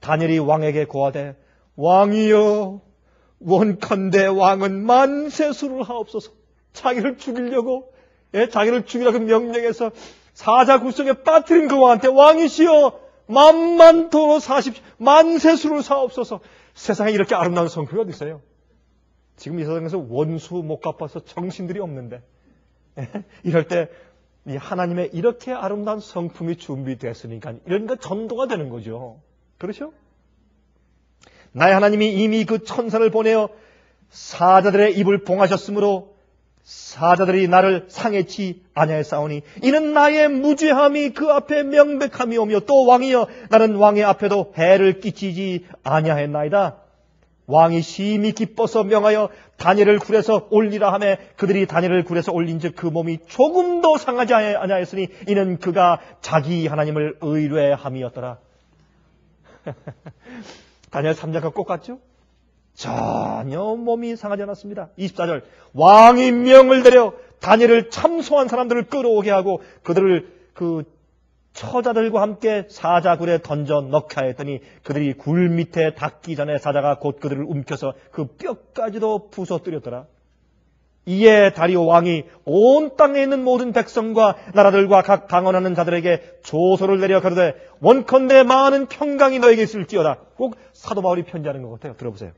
다니엘이 왕에게 고하되 왕이여 원컨대 왕은 만세수를 하옵소서. 자기를 죽이려고 명령해서 사자 굴성에 빠뜨린 그 왕한테 왕이시여 만만 도로 사십시오. 만세수를 사옵소서. 세상에 이렇게 아름다운 성품이 어디 있어요? 지금 이 세상에서 원수 못 갚아서 정신들이 없는데 이럴 때 이 하나님의 이렇게 아름다운 성품이 준비됐으니까 이런 거 전도가 되는 거죠. 그렇죠? 나의 하나님이 이미 그 천사를 보내어 사자들의 입을 봉하셨으므로 사자들이 나를 상해치 아니하였사오니 이는 나의 무죄함이 그 앞에 명백함이 오며 또 왕이여 나는 왕의 앞에도 해를 끼치지 아니하였나이다. 왕이 심히 기뻐서 명하여 다니엘을 굴에서 올리라 하며 그들이 다니엘을 굴에서 올린즉 그 몸이 조금도 상하지 아니하였으니 이는 그가 자기 하나님을 의뢰함이었더라. 다니엘 3장과 똑같죠? 전혀 몸이 상하지 않았습니다. 24절 왕이 명을 내려 다니엘을 참소한 사람들을 끌어오게 하고 그들을 그 처자들과 함께 사자굴에 던져 넣게 하였더니 그들이 굴 밑에 닿기 전에 사자가 곧 그들을 움켜서 그 뼈까지도 부서뜨렸더라. 이에 다리오 왕이 온 땅에 있는 모든 백성과 나라들과 각 방언하는 자들에게 조서를 내려 가로되 원컨대 많은 평강이 너에게 있을지어다. 꼭 사도 바울이 편지하는 것 같아요. 들어보세요.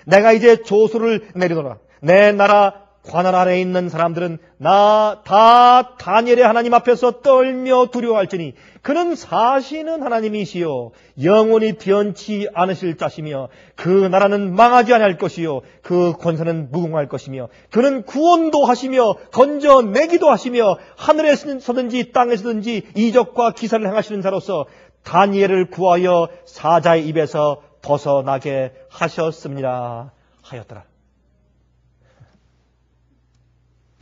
내가 이제 조서를 내리노라. 내 나라 관할 아래에 있는 사람들은 나 다 다니엘의 하나님 앞에서 떨며 두려워할지니 그는 사시는 하나님이시요 영원히 변치 않으실 자시며 그 나라는 망하지 아니할 것이요 그 권세는 무궁할 것이며 그는 구원도 하시며 건져내기도 하시며 하늘에서든지 땅에서든지 이적과 기사를 행하시는 자로서 다니엘을 구하여 사자의 입에서 벗어나게 하셨습니다 하였더라.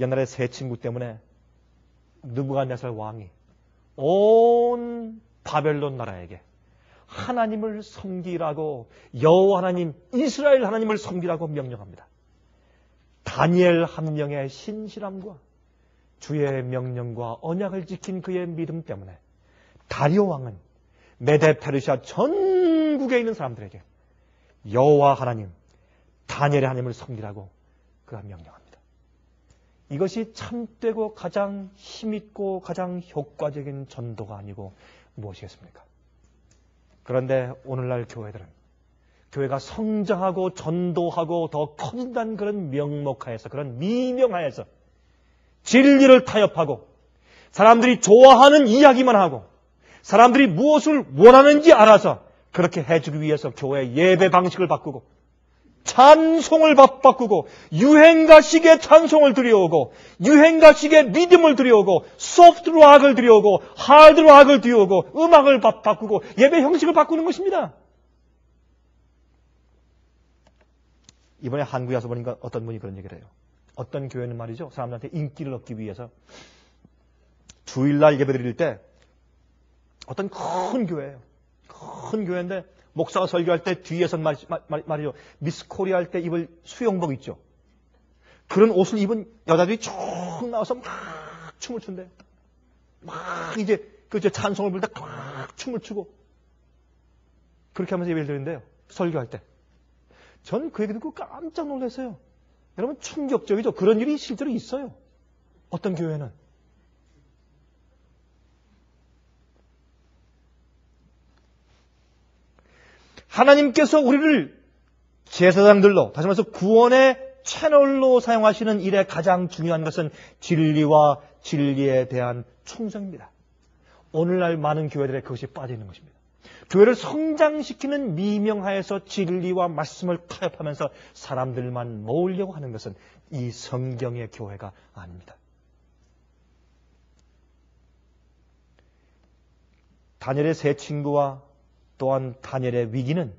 옛날에 세 친구 때문에 느부갓네살 왕이 온 바벨론 나라에게 하나님을 섬기라고 여호와 하나님, 이스라엘 하나님을 섬기라고 명령합니다. 다니엘 한 명의 신실함과 주의 명령과 언약을 지킨 그의 믿음 때문에 다리오 왕은 메데 페르시아 전국에 있는 사람들에게 여호와 하나님, 다니엘의 하나님을 섬기라고 그가 명령합니다. 이것이 참되고 가장 힘있고 가장 효과적인 전도가 아니고 무엇이겠습니까? 그런데 오늘날 교회가 성장하고 전도하고 더 커진다는 그런 명목하에서, 그런 미명하에서 진리를 타협하고 사람들이 좋아하는 이야기만 하고 사람들이 무엇을 원하는지 알아서 그렇게 해주기 위해서 교회 예배 방식을 바꾸고 찬송을 바꾸고 유행가식의 찬송을 들여오고 유행가식의 리듬을 들여오고 소프트 락을 들여오고 하드 락을 들여오고 음악을 바꾸고 예배 형식을 바꾸는 것입니다. 이번에 한국에 와서 보니까 어떤 분이 그런 얘기를 해요. 어떤 교회는 말이죠. 사람들한테 인기를 얻기 위해서 주일날 예배 드릴 때 어떤 큰 교회예요. 큰 교회인데 목사가 설교할 때 뒤에서 말이죠. 미스 코리아 할 때 입을 수영복 있죠. 그런 옷을 입은 여자들이 쭉 나와서 막 춤을 춘대요. 막 이제 찬송을 부를 때 막 춤을 추고 그렇게 하면서 예배를 드리는데요. 설교할 때. 전 그 얘기 듣고 깜짝 놀랐어요. 여러분 충격적이죠. 그런 일이 실제로 있어요. 어떤 교회는. 하나님께서 우리를 제사장들로, 다시 말해서 구원의 채널로 사용하시는 일에 가장 중요한 것은 진리와 진리에 대한 충성입니다. 오늘날 많은 교회들에 그것이 빠져 있는 것입니다. 교회를 성장시키는 미명하에서 진리와 말씀을 타협하면서 사람들만 모으려고 하는 것은 이 성경의 교회가 아닙니다. 다니엘의 세 친구와 또한 다니엘의 위기는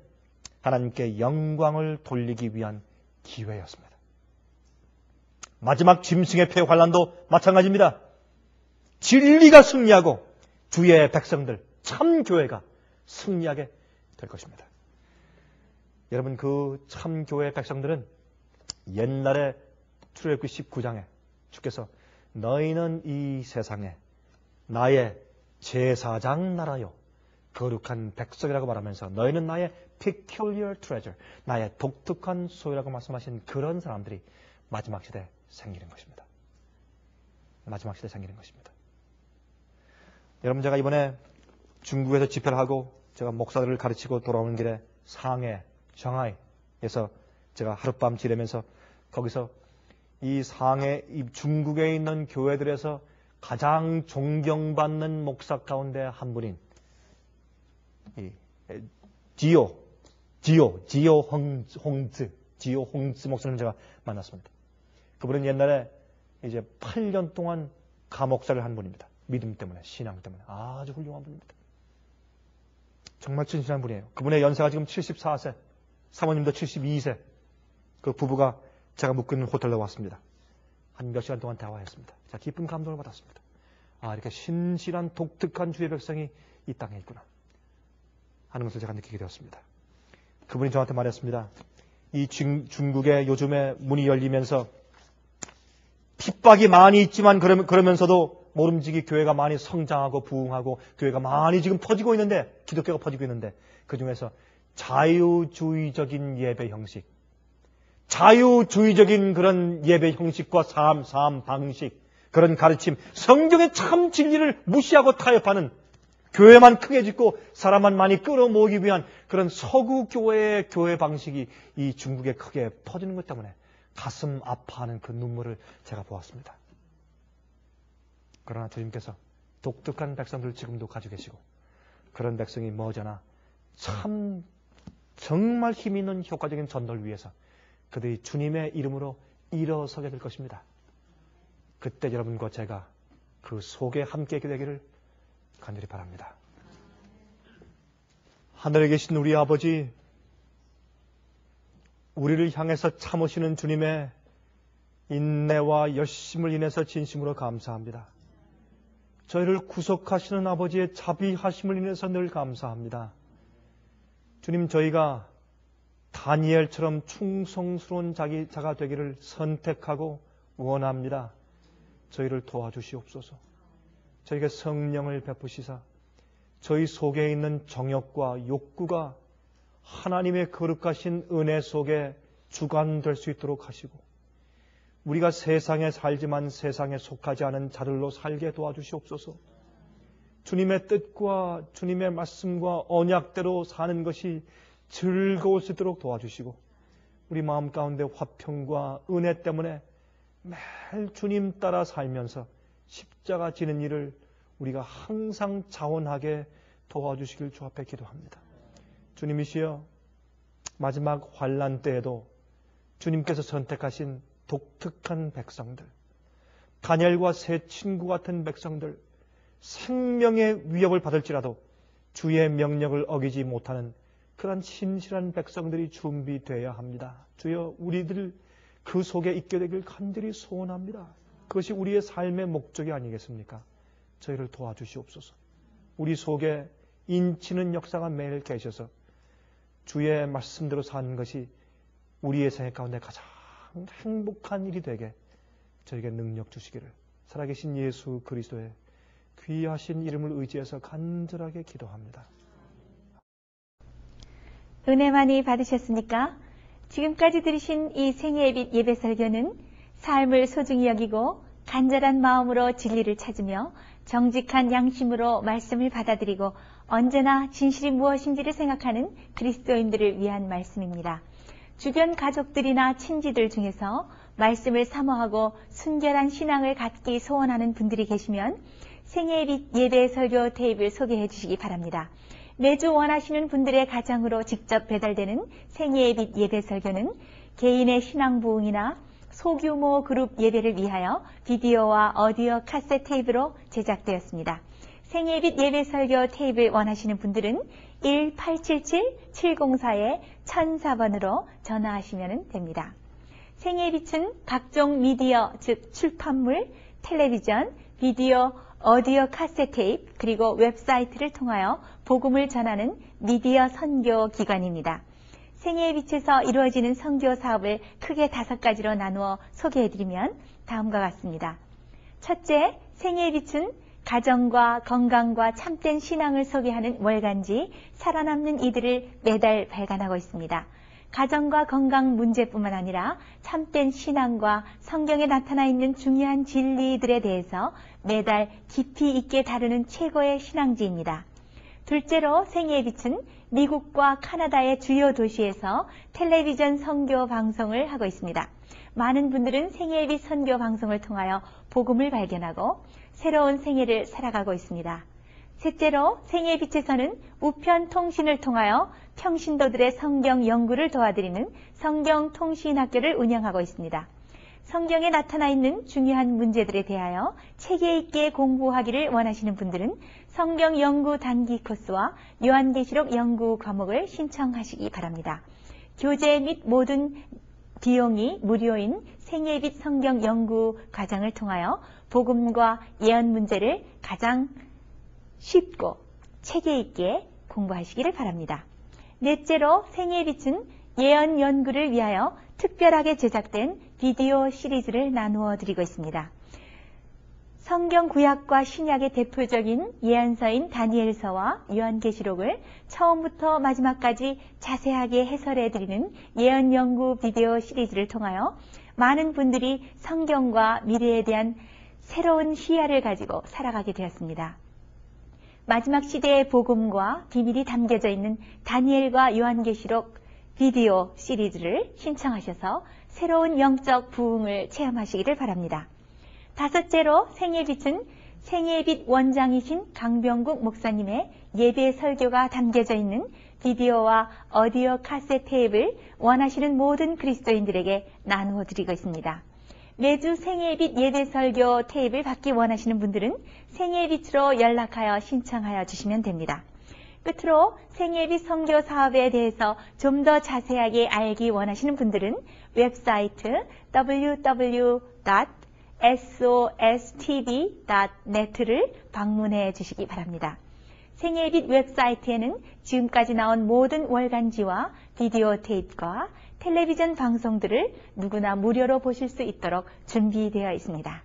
하나님께 영광을 돌리기 위한 기회였습니다. 마지막 짐승의 폐 환란도 마찬가지입니다. 진리가 승리하고 주의 백성들, 참 교회가 승리하게 될 것입니다. 여러분, 그 참 교회의 백성들은 옛날에 출애굽기 19장에 주께서 너희는 이 세상에 나의 제사장 나라요 거룩한 백성이라고 말하면서 너희는 나의 peculiar treasure, 나의 독특한 소유라고 말씀하신 그런 사람들이 마지막 시대에 생기는 것입니다. 마지막 시대에 생기는 것입니다. 여러분, 제가 이번에 중국에서 집회를 하고 제가 목사들을 가르치고 돌아오는 길에 상해, 상하이에서 제가 하룻밤 지내면서 거기서 이 상해, 이 중국에 있는 교회들에서 가장 존경받는 목사 가운데 한 분인 이 지오 홍즈 목사님 제가 만났습니다. 그분은 옛날에 이제 8년 동안 감옥살이를 한 분입니다. 믿음 때문에, 신앙 때문에 아주 훌륭한 분입니다. 정말 진실한 분이에요. 그분의 연세가 지금 74세, 사모님도 72세. 그 부부가 제가 묵고 있는 호텔로 왔습니다. 한 몇 시간 동안 대화했습니다. 제가 깊은 감동을 받았습니다. 아, 이렇게 신실한 독특한 주의 백성이 이 땅에 있구나 하는 것을 제가 느끼게 되었습니다. 그분이 저한테 말했습니다. 이 중국에 요즘에 문이 열리면서 핍박이 많이 있지만 그러면서도 모름지기 교회가 많이 성장하고 부흥하고 교회가 많이 지금 퍼지고 있는데, 기독교가 퍼지고 있는데, 그 중에서 자유주의적인 예배 형식, 자유주의적인 그런 예배 형식과 삶 방식, 그런 가르침, 성경의 참 진리를 무시하고 타협하는, 교회만 크게 짓고 사람만 많이 끌어모으기 위한 그런 서구 교회의 교회 방식이 이 중국에 크게 퍼지는 것 때문에 가슴 아파하는 그 눈물을 제가 보았습니다. 그러나 주님께서 독특한 백성들을 지금도 가지고 계시고, 그런 백성이 머지않아 참 정말 힘 있는 효과적인 전도를 위해서 그들이 주님의 이름으로 일어서게 될 것입니다. 그때 여러분과 제가 그 속에 함께 있게 되기를 간절히 바랍니다. 하늘에 계신 우리 아버지, 우리를 향해서 참으시는 주님의 인내와 열심을 인해서 진심으로 감사합니다. 저희를 구속하시는 아버지의 자비하심을 인해서 늘 감사합니다. 주님, 저희가 다니엘처럼 충성스러운 자가 되기를 선택하고 원합니다. 저희를 도와주시옵소서. 저희에게 성령을 베푸시사 저희 속에 있는 정욕과 욕구가 하나님의 거룩하신 은혜 속에 주관될 수 있도록 하시고, 우리가 세상에 살지만 세상에 속하지 않은 자들로 살게 도와주시옵소서. 주님의 뜻과 주님의 말씀과 언약대로 사는 것이 즐거울 수 있도록 도와주시고, 우리 마음 가운데 화평과 은혜 때문에 매일 주님 따라 살면서 십자가 지는 일을 우리가 항상 자원하게 도와주시길 주 앞에 기도합니다. 주님이시여, 마지막 환난 때에도 주님께서 선택하신 독특한 백성들, 다니엘과 세 친구 같은 백성들, 생명의 위협을 받을지라도 주의 명령을 어기지 못하는 그런 신실한 백성들이 준비되어야 합니다. 주여, 우리들 그 속에 있게 되길 간절히 소원합니다. 그것이 우리의 삶의 목적이 아니겠습니까? 저희를 도와주시옵소서. 우리 속에 인치는 역사가 매일 계셔서 주의 말씀대로 사는 것이 우리의 생애 가운데 가장 행복한 일이 되게 저에게 능력 주시기를 살아계신 예수 그리스도의 귀하신 이름을 의지해서 간절하게 기도합니다. 은혜 많이 받으셨습니까? 지금까지 들으신 이 생애의 예배 설교는 삶을 소중히 여기고 간절한 마음으로 진리를 찾으며 정직한 양심으로 말씀을 받아들이고 언제나 진실이 무엇인지를 생각하는 그리스도인들을 위한 말씀입니다. 주변 가족들이나 친지들 중에서 말씀을 사모하고 순결한 신앙을 갖기 소원하는 분들이 계시면 생애의 예배 설교 테이프를 소개해 주시기 바랍니다. 매주 원하시는 분들의 가정으로 직접 배달되는 생애의 빛 예배 설교는 개인의 신앙 부흥이나 소규모 그룹 예배를 위하여 비디오와 오디오 카세트 테이프로 제작되었습니다. 생애의 빛 예배 설교 테이프를 원하시는 분들은 1877-704-1004번으로 전화하시면 됩니다. 생애의 빛은 각종 미디어, 즉 출판물, 텔레비전, 비디오, 오디오 카세트 테이프, 그리고 웹사이트를 통하여 복음을 전하는 미디어 선교 기관입니다. 생애의 빛에서 이루어지는 선교 사업을 크게 5가지로 나누어 소개해드리면 다음과 같습니다. 첫째, 생애에 비춘 가정과 건강과 참된 신앙을 소개하는 월간지 살아남는 이들을 매달 발간하고 있습니다. 가정과 건강 문제뿐만 아니라 참된 신앙과 성경에 나타나 있는 중요한 진리들에 대해서 매달 깊이 있게 다루는 최고의 신앙지입니다. 둘째로 생애에 비춘 미국과 카나다의 주요 도시에서 텔레비전 선교 방송을 하고 있습니다. 많은 분들은 생애의 빛 선교 방송을 통하여 복음을 발견하고 새로운 생애를 살아가고 있습니다. 셋째로 생애의 빛에서는 우편 통신을 통하여 평신도들의 성경 연구를 도와드리는 성경통신학교를 운영하고 있습니다. 성경에 나타나 있는 중요한 문제들에 대하여 체계 있게 공부하기를 원하시는 분들은 성경 연구 단기 코스와 요한계시록 연구 과목을 신청하시기 바랍니다. 교재 및 모든 비용이 무료인 생애의 빛 성경 연구 과정을 통하여 복음과 예언 문제를 가장 쉽고 체계 있게 공부하시기를 바랍니다. 넷째로 생애의 빛은 예언 연구를 위하여 특별하게 제작된 비디오 시리즈를 나누어 드리고 있습니다. 성경 구약과 신약의 대표적인 예언서인 다니엘서와 요한계시록을 처음부터 마지막까지 자세하게 해설해 드리는 예언 연구 비디오 시리즈를 통하여 많은 분들이 성경과 미래에 대한 새로운 시야를 가지고 살아가게 되었습니다. 마지막 시대의 복음과 비밀이 담겨져 있는 다니엘과 요한계시록 비디오 시리즈를 신청하셔서 새로운 영적 부흥을 체험하시기를 바랍니다. 다섯째로 생애의 빛은 생애의 빛 원장이신 강병국 목사님의 예배 설교가 담겨져 있는 비디오와 오디오 카세트 테이프를 원하시는 모든 그리스도인들에게 나누어 드리고 있습니다. 매주 생애의 빛 예배 설교 테이프를 받기 원하시는 분들은 생애의 빛으로 연락하여 신청하여 주시면 됩니다. 끝으로 생애의 빛 선교 사업에 대해서 좀 더 자세하게 알기 원하시는 분들은 웹사이트 www.sostv.net를 방문해 주시기 바랍니다. 생애의 빛 웹사이트에는 지금까지 나온 모든 월간지와 비디오 테이프와 텔레비전 방송들을 누구나 무료로 보실 수 있도록 준비되어 있습니다.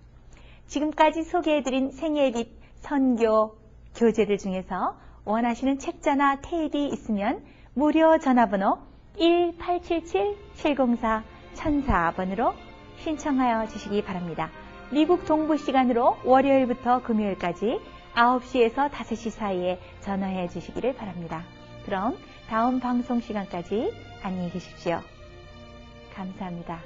지금까지 소개해드린 생애의 빛 선교 교재들 중에서 원하시는 책자나 테이프 있으면 무료 전화번호 1877-704-1004번으로 신청하여 주시기 바랍니다. 미국 동부 시간으로 월요일부터 금요일까지 9시에서 5시 사이에 전화해 주시기를 바랍니다. 그럼 다음 방송 시간까지 안녕히 계십시오. 감사합니다.